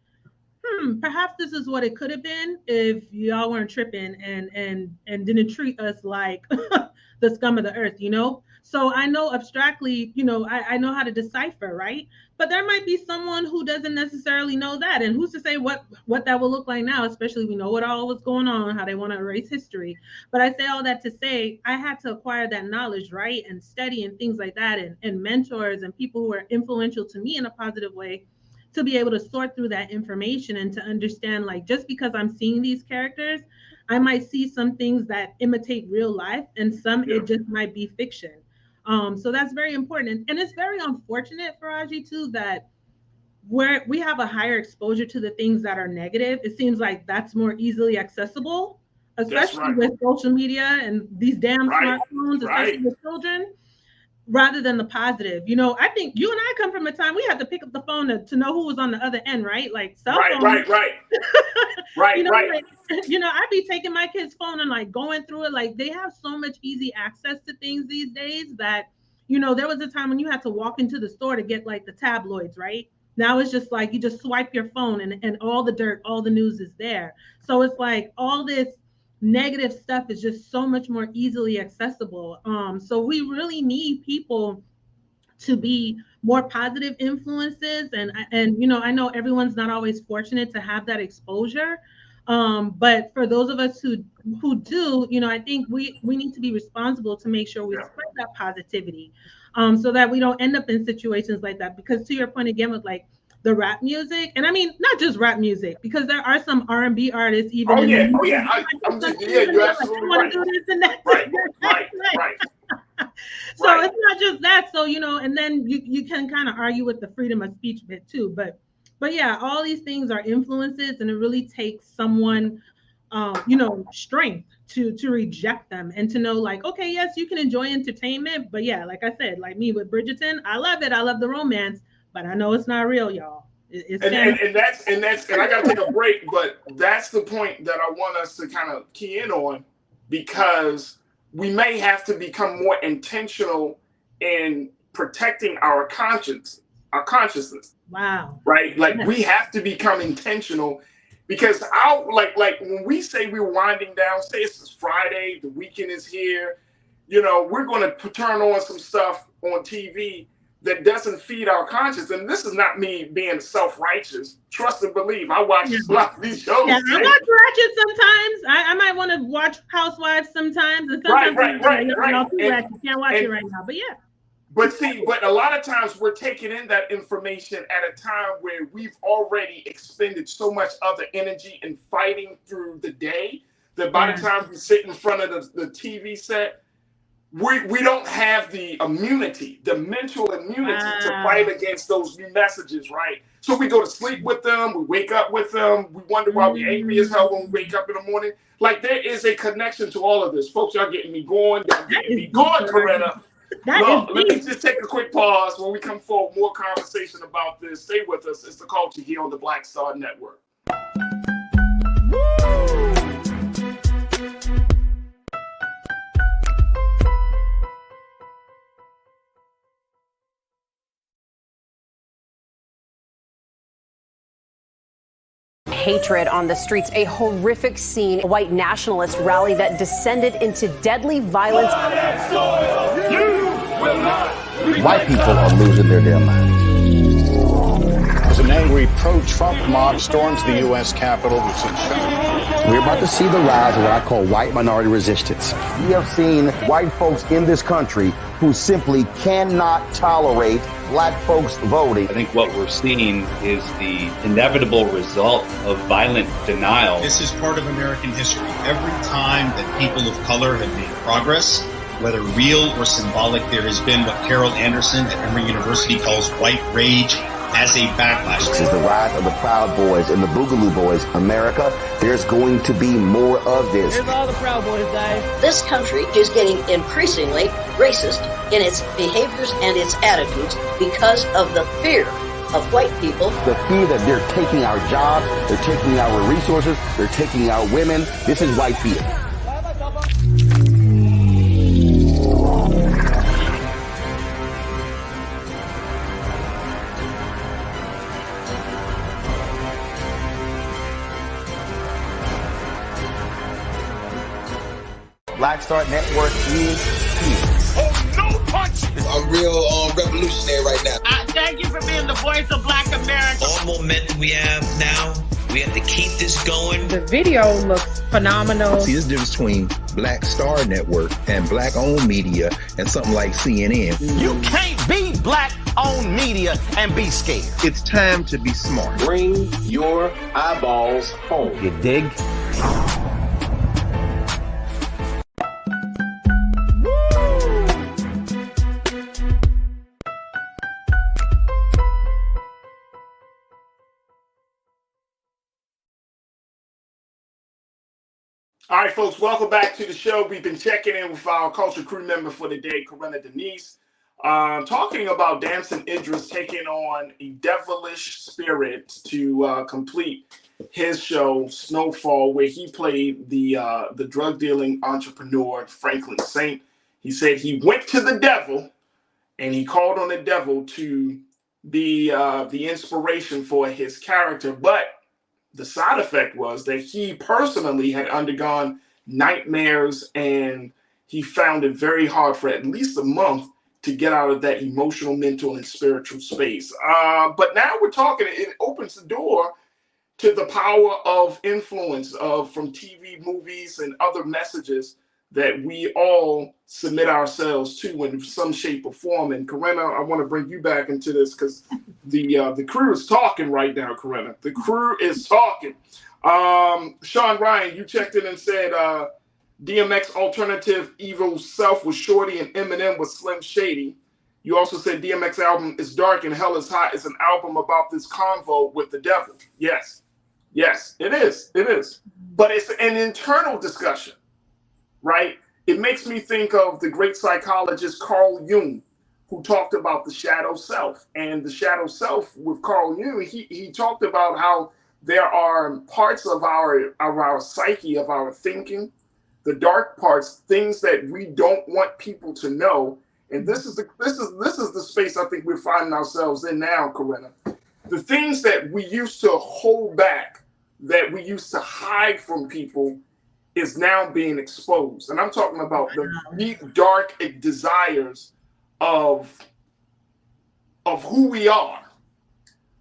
perhaps this is what it could have been if y'all weren't tripping and didn't treat us like the scum of the earth, you know? So I know abstractly, you know, I know how to decipher, right? But there might be someone who doesn't necessarily know that. And who's to say what that will look like now, especially we know what all was going on, how they want to erase history. But I say all that to say I had to acquire that knowledge, right? And study and things like that, and mentors and people who are influential to me in a positive way, to be able to sort through that information and to understand, like, just because I'm seeing these characters, I might see some things that imitate real life and some it just might be fiction. So that's very important. And it's very unfortunate, Faraji, too, that where we have a higher exposure to the things that are negative, it seems like that's more easily accessible, especially with social media and these damn smartphones, especially with children, rather than the positive. You know, I think you and I come from a time we had to pick up the phone to know who was on the other end, right? Like cell phones. You know, I'd be taking my kid's phone and like going through it. Like they have so much easy access to things these days that, you know, there was a time when you had to walk into the store to get like the tabloids, right? Now it's just like you just swipe your phone and all the dirt, all the news is there. So it's like all this negative stuff is just so much more easily accessible. So we really need people to be more positive influences. And you know, I know everyone's not always fortunate to have that exposure. But for those of us who do, you know, I think we need to be responsible to make sure we spread that positivity, so that we don't end up in situations like that. Because to your point again with like the rap music, and I mean not just rap music, because there are some R&B artists even. You're absolutely right. So it's not just that. So, you know, and then you can kind of argue with the freedom of speech bit too, but yeah, all these things are influences, and it really takes someone, you know, strength to reject them and to know like, okay, yes, you can enjoy entertainment, but yeah, like I said, like me with Bridgerton, I love it. I love the romance, but I know it's not real, y'all. And
that's I gotta take a break, but that's the point that I want us to kind of key in on, because we may have to become more intentional in protecting our consciousness.
Wow.
Right? Like we have to become intentional, because like when we say we're winding down, say it's Friday, the weekend is here, you know, we're going to turn on some stuff on TV that doesn't feed our conscience. And this is not me being self-righteous. Trust and believe. I watch a lot of these shows.
Yeah, I watch Ratchet sometimes. I might want to watch Housewives sometimes. And sometimes you can't watch it right now. But yeah.
But a lot of times we're taking in that information at a time where we've already expended so much other energy in fighting through the day that by the time we sit in front of the TV set, we don't have the immunity, the mental immunity to fight against those new messages, right? So we go to sleep with them, we wake up with them, we wonder why we're angry as hell when we wake up in the morning. Like, there is a connection to all of this. Folks, y'all getting me going. Y'all getting me going, Coretta. Look, let me just take a quick pause. When we come forward, more conversation about this. Stay with us. It's The Culture here on the Black Star Network.
Hatred on the streets, a horrific scene, a white nationalist rally that descended into deadly violence.
White people are losing their damn minds.
As an angry pro-Trump mob storms the U.S. Capitol,
we're about to see the rise of what I call white minority resistance. We have seen white folks in this country who simply cannot tolerate black folks voting.
I think what we're seeing is the inevitable result of violent denial.
This is part of American history. Every time that people of color have made progress, whether real or symbolic, there has been what Carol Anderson at Emory University calls white rage as a backlash.
This is the rise of the Proud Boys and the Boogaloo Boys. America, there's going to be more of this.
Here's all the Proud Boys, Dave.
This country is getting increasingly racist in its behaviors and its attitudes because of the fear of white people.
The fear that they're taking our jobs, they're taking our resources, they're taking our women. This is white fear. Black Star Network is here.
Oh, no punch! I'm real revolutionary right now.
Thank you for being the voice of Black America.
All momentum we have now, we have to keep this going.
The video looks phenomenal.
See, there's a difference between Black Star Network and black-owned media and something like CNN.
You can't be black-owned media and be scared.
It's time to be smart.
Bring your eyeballs home.
You dig?
All right, folks, welcome back to the show. We've been checking in with our culture crew member for the day, Coretta Denise, talking about Damson Idris taking on a devilish spirit to complete his show, Snowfall, where he played the drug-dealing entrepreneur, Franklin Saint. He said he went to the devil, and he called on the devil to be the inspiration for his character, but the side effect was that he personally had undergone nightmares, and he found it very hard for at least a month to get out of that emotional, mental, and spiritual space. But now we're talking, it opens the door to the power of influence from TV, movies, and other messages that we all submit ourselves to in some shape or form. And Coretta, I want to bring you back into this because the crew is talking right now, Coretta. The crew is talking. Sean Ryan, you checked in and said DMX alternative Evil Self was Shorty and Eminem was Slim Shady. You also said DMX album is dark and hell is hot. It's an album about this convo with the devil. Yes, it is. It is. But it's an internal discussion. Right? It makes me think of the great psychologist Carl Jung, who talked about the shadow self. And the shadow self with Carl Jung, he talked about how there are parts of our psyche, of our thinking, the dark parts, things that we don't want people to know. And this is the space I think we're finding ourselves in now, Coretta. The things that we used to hold back, that we used to hide from people, is now being exposed. And I'm talking about the deep, dark desires of who we are.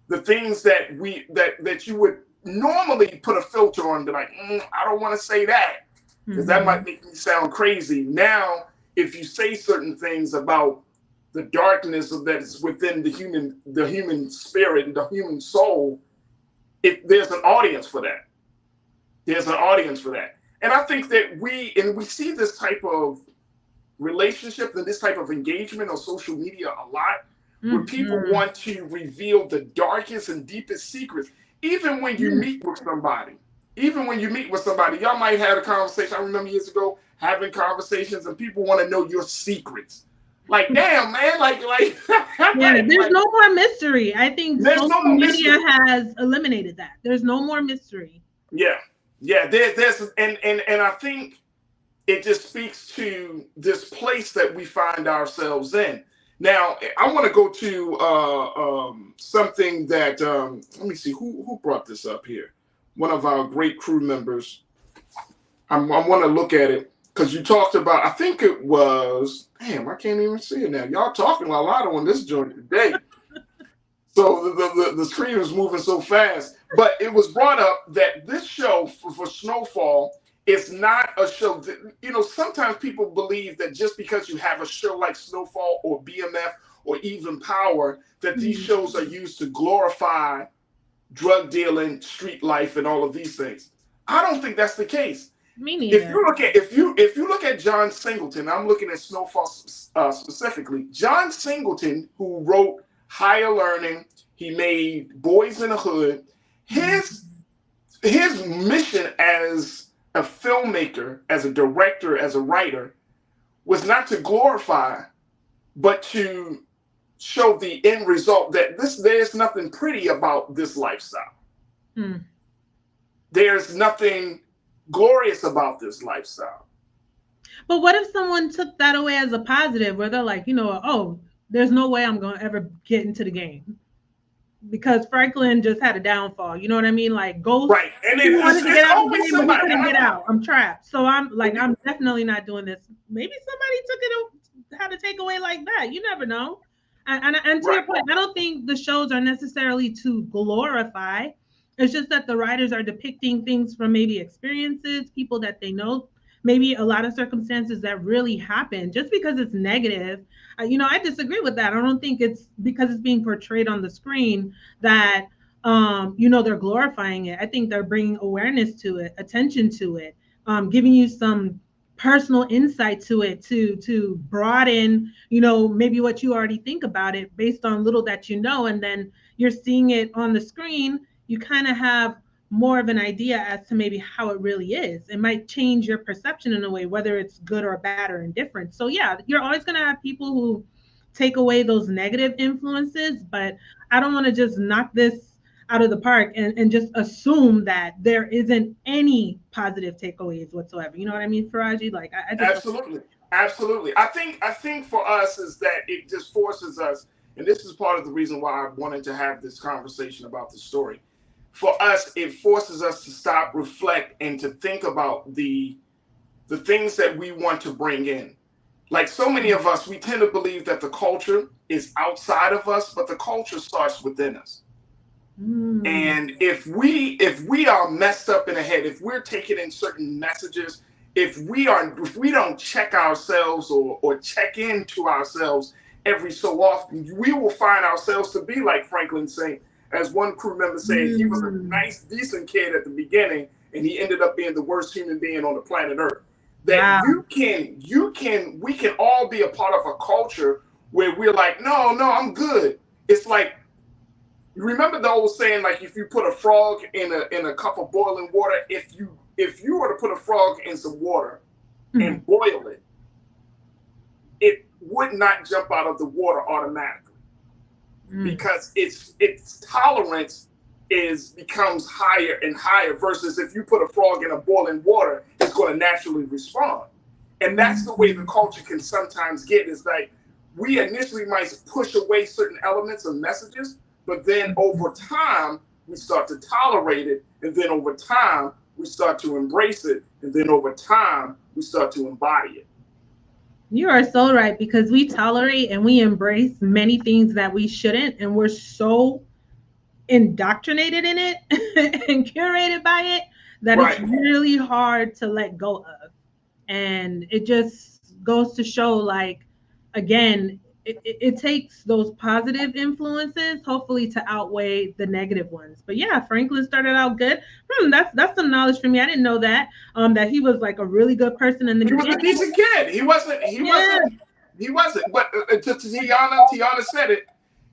The things that that you would normally put a filter on, be like, I don't want to say that, because that might make me sound crazy. Now, if you say certain things about the darkness that's within the human spirit and the human soul, there's an audience for that. There's an audience for that. And I think that we see this type of relationships and this type of engagement on social media a lot, where people want to reveal the darkest and deepest secrets, even when you meet with somebody. Even when you meet with somebody, y'all might have a conversation. I remember years ago having conversations, and people want to know your secrets. Like, damn, man, like
yeah, there's no more mystery. I think social media has eliminated that. There's no more mystery.
Yeah. There's and I think it just speaks to this place that we find ourselves in. Now, I want to go to something that let me see who brought this up here. One of our great crew members. I want to look at it. Because you talked about, I think it was, damn, I can't even see it now. Y'all talking a lot on this joint today. So the screen is moving so fast. But it was brought up that this show for Snowfall is not a show that, you know, sometimes people believe that just because you have a show like Snowfall or BMF or even Power, that these shows are used to glorify drug dealing, street life, and all of these things. I don't think that's the case.
Me neither.
If you look at John Singleton, I'm looking at Snowfall specifically. John Singleton, who wrote Higher Learning, he made Boys in the Hood. His mission as a filmmaker, as a director, as a writer, was not to glorify, but to show the end result that there's nothing pretty about this lifestyle. There's nothing glorious about this lifestyle.
But what if someone took that away as a positive, where they're like, you know, oh, there's no way I'm going to ever get into the game because Franklin just had a downfall. You know what I mean? Like, Ghost,
right? And
he wanted to get out of the game, but he couldn't get out. I'm trapped. So I'm definitely not doing this. Maybe somebody had a takeaway like that. You never know. And to your point, I don't think the shows are necessarily to glorify. It's just that the writers are depicting things from maybe experiences, people that they know, maybe a lot of circumstances that really happen. Just because it's negative, I disagree with that. I don't think it's because it's being portrayed on the screen that, they're glorifying it. I think they're bringing awareness to it, attention to it, giving you some personal insight to it to broaden, maybe what you already think about it based on little that you know, and then you're seeing it on the screen. You kind of have more of an idea as to maybe how it really is. It might change your perception in a way, whether it's good or bad or indifferent. So yeah, you're always going to have people who take away those negative influences, but I don't want to just knock this out of the park and just assume that there isn't any positive takeaways whatsoever. You know what I mean, Faraji? Like, I just
Absolutely. I think for us is that it just forces us, and this is part of the reason why I wanted to have this conversation about the story. For us, it forces us to stop, reflect, and to think about the things that we want to bring in. Like so many of us, we tend to believe that the culture is outside of us, but the culture starts within us. And if we are messed up in the head, if we're taking in certain messages, if we don't check ourselves or check into ourselves every so often, we will find ourselves to be like Franklin saying. As one crew member said, he was a nice, decent kid at the beginning, and he ended up being the worst human being on the planet Earth. That we can all be a part of a culture where we're like, no, I'm good. It's like, you remember the old saying, like, if you put a frog in a cup of boiling water, if you were to put a frog in some water and boil it, it would not jump out of the water automatically. Because its tolerance becomes higher and higher versus if you put a frog in a boiling water, it's going to naturally respond. And that's the way the culture can sometimes get, is like we initially might push away certain elements of messages, but then over time we start to tolerate it, and then over time we start to embrace it, and then over time we start to embody it.
You are so right, because we tolerate and we embrace many things that we shouldn't, and we're so indoctrinated in it and curated by it that it's really hard to let go of. And it just goes to show, like, again, it takes those positive influences, hopefully, to outweigh the negative ones. But yeah, Franklin started out good. That's some knowledge for me. I didn't know that. That he was like a really good person in the beginning.
He was a decent kid. He wasn't. But to Tiana said it.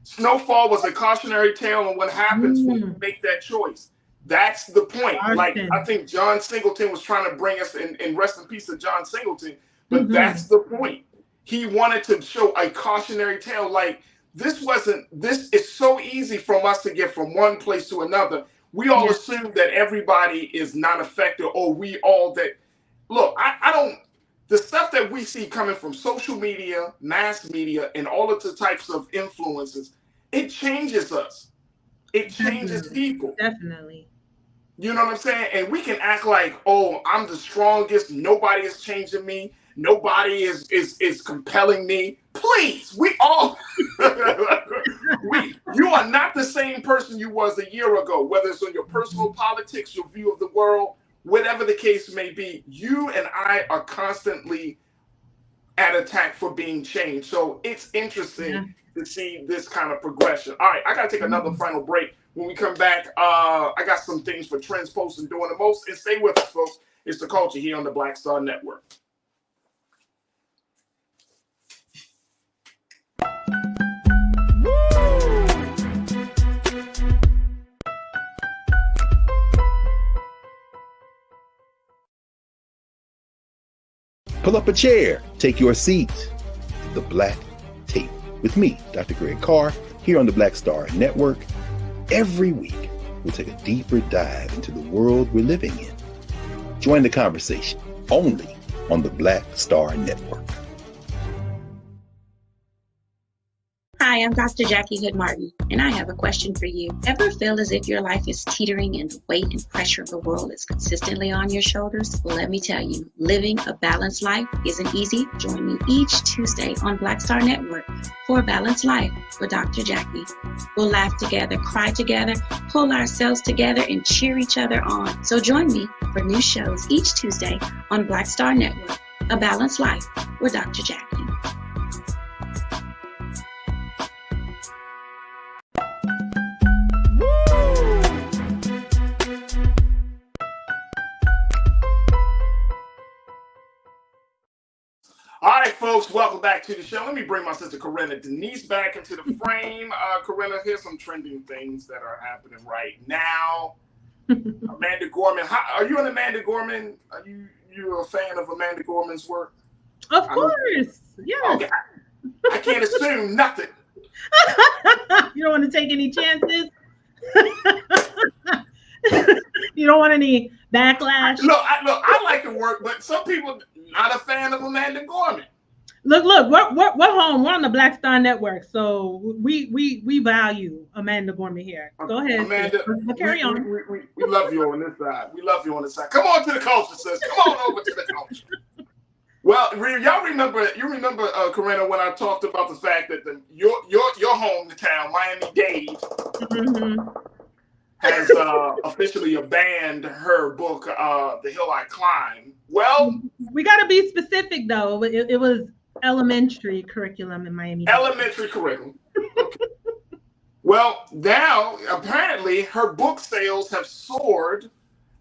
Snowfall was a cautionary tale on what happens when you make that choice. That's the point. Like, I think John Singleton was trying to bring us in rest in peace to John Singleton, but that's the point. He wanted to show a cautionary tale. Like, this is so easy from us to get from one place to another. We all assume that everybody is not affected, or we all that. Look, I don't, the stuff that we see coming from social media, mass media, and all of the types of influences, it changes us. It changes people.
Definitely.
You know what I'm saying? And we can act like, oh, I'm the strongest. Nobody is changing me. Nobody is compelling me. Please, we all, you are not the same person you was a year ago, whether it's on your personal politics, your view of the world, whatever the case may be. You and I are constantly at attack for being changed. So it's interesting to see this kind of progression. All right, I got to take another final break. When we come back, I got some things for Trends, Posts, and Doing the Most. And stay with us, folks. It's The Culture here on the Black Star Network.
Pull up a chair, take your seat. The Black Tape with me, Dr. Greg Carr, here on the Black Star Network. Every week, we'll take a deeper dive into the world we're living in. Join the conversation only on the Black Star Network.
Hi, I'm Dr. Jackie Hood Martin, and I have a question for you. Ever feel as if your life is teetering and the weight and pressure of the world is consistently on your shoulders? Well, let me tell you, living a balanced life isn't easy. Join me each Tuesday on Black Star Network for A Balanced Life with Dr. Jackie. We'll laugh together, cry together, pull ourselves together, and cheer each other on. So join me for new shows each Tuesday on Black Star Network, A Balanced Life with Dr. Jackie.
All right, folks, welcome back to the show. Let me bring my sister Corinna Denise back into the frame. Corinna, here's some trending things that are happening right now. Amanda Gorman. Are you an Amanda Gorman? Are you a fan of Amanda Gorman's work?
Of course. Yeah.
Okay. I can't assume nothing.
You don't want to take any chances? You don't want any backlash?
Look, I like her work, but some people not a fan of Amanda Gorman.
Look, we're home. We're on the Black Star Network, so we value Amanda Gorman here. Go ahead,
Amanda.
Carry on.
We love you on this side. We love you on this side. Come on to the culture, sis. Come on over to the culture. Well, y'all remember? You remember, Corinna, when I talked about the fact that your hometown, Miami-Dade, has officially abandoned her book, The Hill I Climb. Well,
we got to be specific, though. It was elementary curriculum in Miami.
Elementary curriculum. Okay. Well, now, apparently, her book sales have soared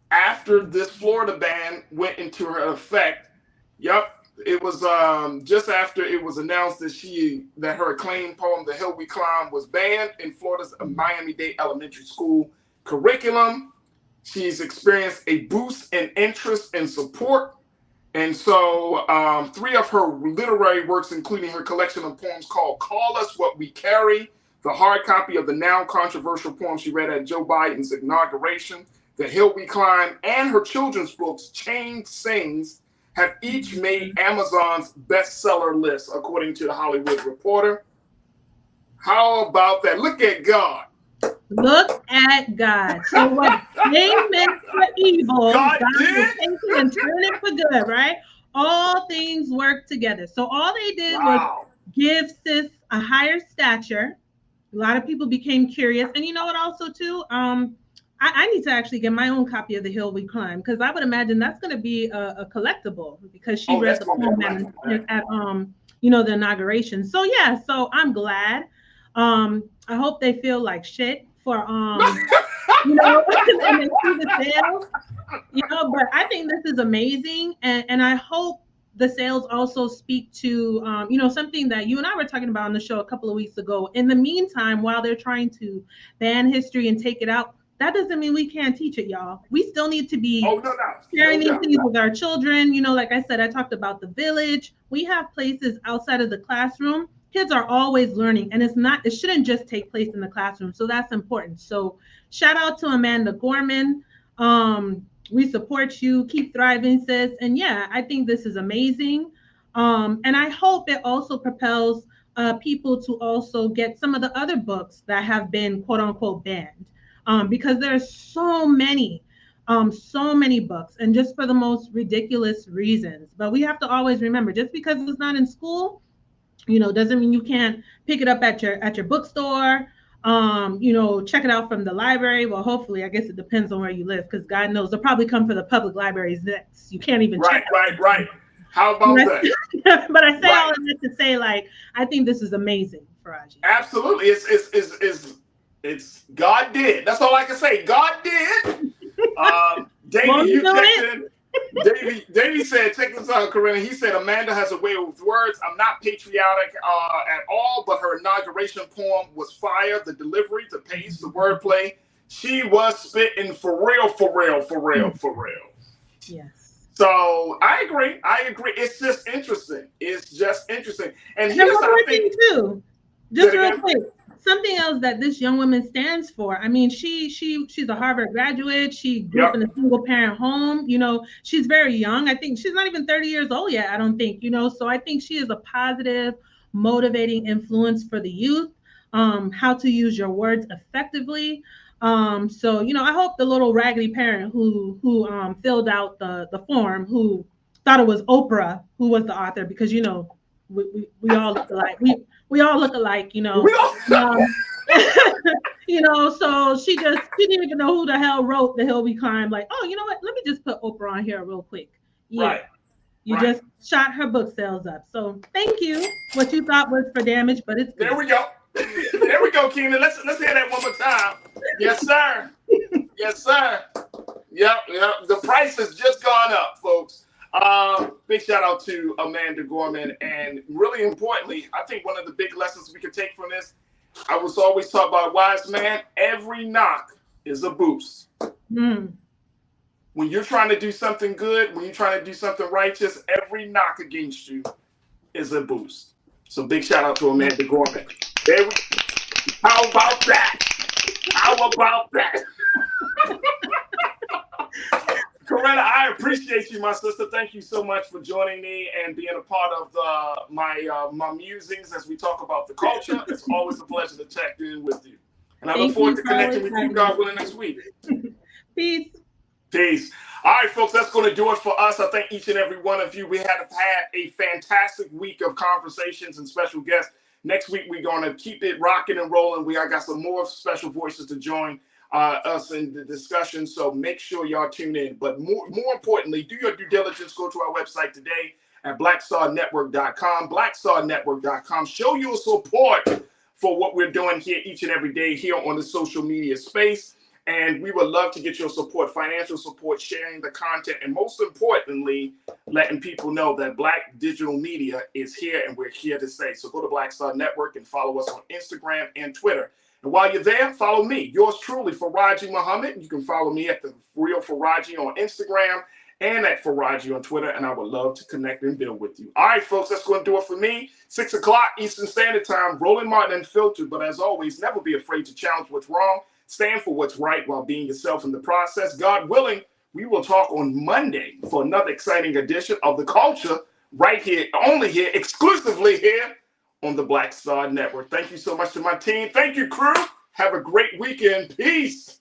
after this Florida ban went into effect. Yep. It was just after it was announced that her acclaimed poem, The Hill We Climb, was banned in Florida's Miami-Dade elementary school curriculum. She's experienced a boost in interest and support. And so 3 of her literary works, including her collection of poems called Call Us What We Carry, the hard copy of the now controversial poem she read at Joe Biden's inauguration, The Hill We Climb, and her children's books, Chained Sings, have each made Amazon's bestseller list, according to the Hollywood Reporter. How about that? Look at God.
Look at God. So what they meant for evil, God will take it and turn it for good, right? All things work together. So all they did was give sis a higher stature. A lot of people became curious. And you know what also too? I need to actually get my own copy of The Hill We Climb, because I would imagine that's going to be a collectible, because she read the poem at the inauguration. So yeah, so I'm glad. I hope they feel like shit for and they see the sales, but I think this is amazing, and I hope the sales also speak to something that you and I were talking about on the show a couple of weeks ago. In the meantime, while they're trying to ban history and take it out, that doesn't mean we can't teach it, y'all. We still need to be sharing these things with our children. Like I said, I talked about the village. We have places outside of the classroom. Kids are always learning, and it shouldn't just take place in the classroom. So that's important. So shout out to Amanda Gorman. We support you. Keep thriving, sis. And yeah, I think this is amazing. And I hope it also propels people to also get some of the other books that have been quote unquote banned. Because there's so many books, and just for the most ridiculous reasons. But we have to always remember, just because it's not in school, doesn't mean you can't pick it up at your bookstore. Check it out from the library. Well, hopefully, I guess it depends on where you live, because God knows they'll probably come for the public libraries next. You can't even check it.
Right. How about that?
But I say all of this to say, like, I think this is amazing, Faraji.
Absolutely, it's God did. That's all I can say. God did. Davey, Davey said, check this out, Corinna. He said, Amanda has a way with words. I'm not patriotic at all, but her inauguration poem was fire. The delivery, the pace, the wordplay. She was spitting for real.
Yes.
So I agree. It's just interesting. And here's the thing
too. Just real quick. Something else that this young woman stands for. I mean, she's a Harvard graduate. She grew up in a single parent home. She's very young. I think she's not even 30 years old yet, I don't think, so I think she is a positive, motivating influence for the youth, how to use your words effectively. So, I hope the little raggedy parent who filled out the form, who thought it was Oprah who was the author, because, we all look alike. We all look alike, So she didn't even know who the hell wrote The Hill We Climb. Like, oh, you know what? Let me just put Oprah on here real quick. Yeah. You just shot her book sales up. So thank you. What you thought was for damage, but it's good.
There we go. There we go, Keenan. Let's hear that one more time. Yes, sir. Yes, sir. Yep. The price has just gone up, folks. Big shout out to Amanda Gorman, and really importantly, I think one of the big lessons we can take from this, I was always taught by a wise man, every knock is a boost. When you're trying to do something good, when you're trying to do something righteous, every knock against you is a boost. So big shout out to Amanda Gorman. How about that? Corinna, I appreciate you, my sister. Thank you so much for joining me and being a part of my musings as we talk about the culture. It's always a pleasure to check in with you. And I look forward to connecting with you, God willing, next week.
Peace.
All right, folks, that's going to do it for us. I thank each and every one of you. We have had a fantastic week of conversations and special guests. Next week, we're going to keep it rocking and rolling. I got some more special voices to join us in the discussion, so make sure y'all tune in. But more importantly, do your due diligence. Go to our website today at blackstarnetwork.com, blackstarnetwork.com. Show your support for what we're doing here each and every day here on the social media space, and we would love to get your support, financial support, sharing the content, and most importantly, letting people know that Black digital media is here and we're here to stay. So go to Black Star Network and follow us on Instagram and Twitter. And while you're there, follow me, yours truly, Faraji Muhammad. You can follow me at The Real Faraji on Instagram and at Faraji on Twitter, and I would love to connect and build with you. All right, folks, that's going to do it for me. 6 o'clock Eastern Standard Time, Roland Martin Unfiltered. But as always, never be afraid to challenge what's wrong. Stand for what's right while being yourself in the process. God willing, we will talk on Monday for another exciting edition of The Culture right here, only here, exclusively here on the Black Star Network. Thank you so much to my team. Thank you, crew. Have a great weekend. Peace.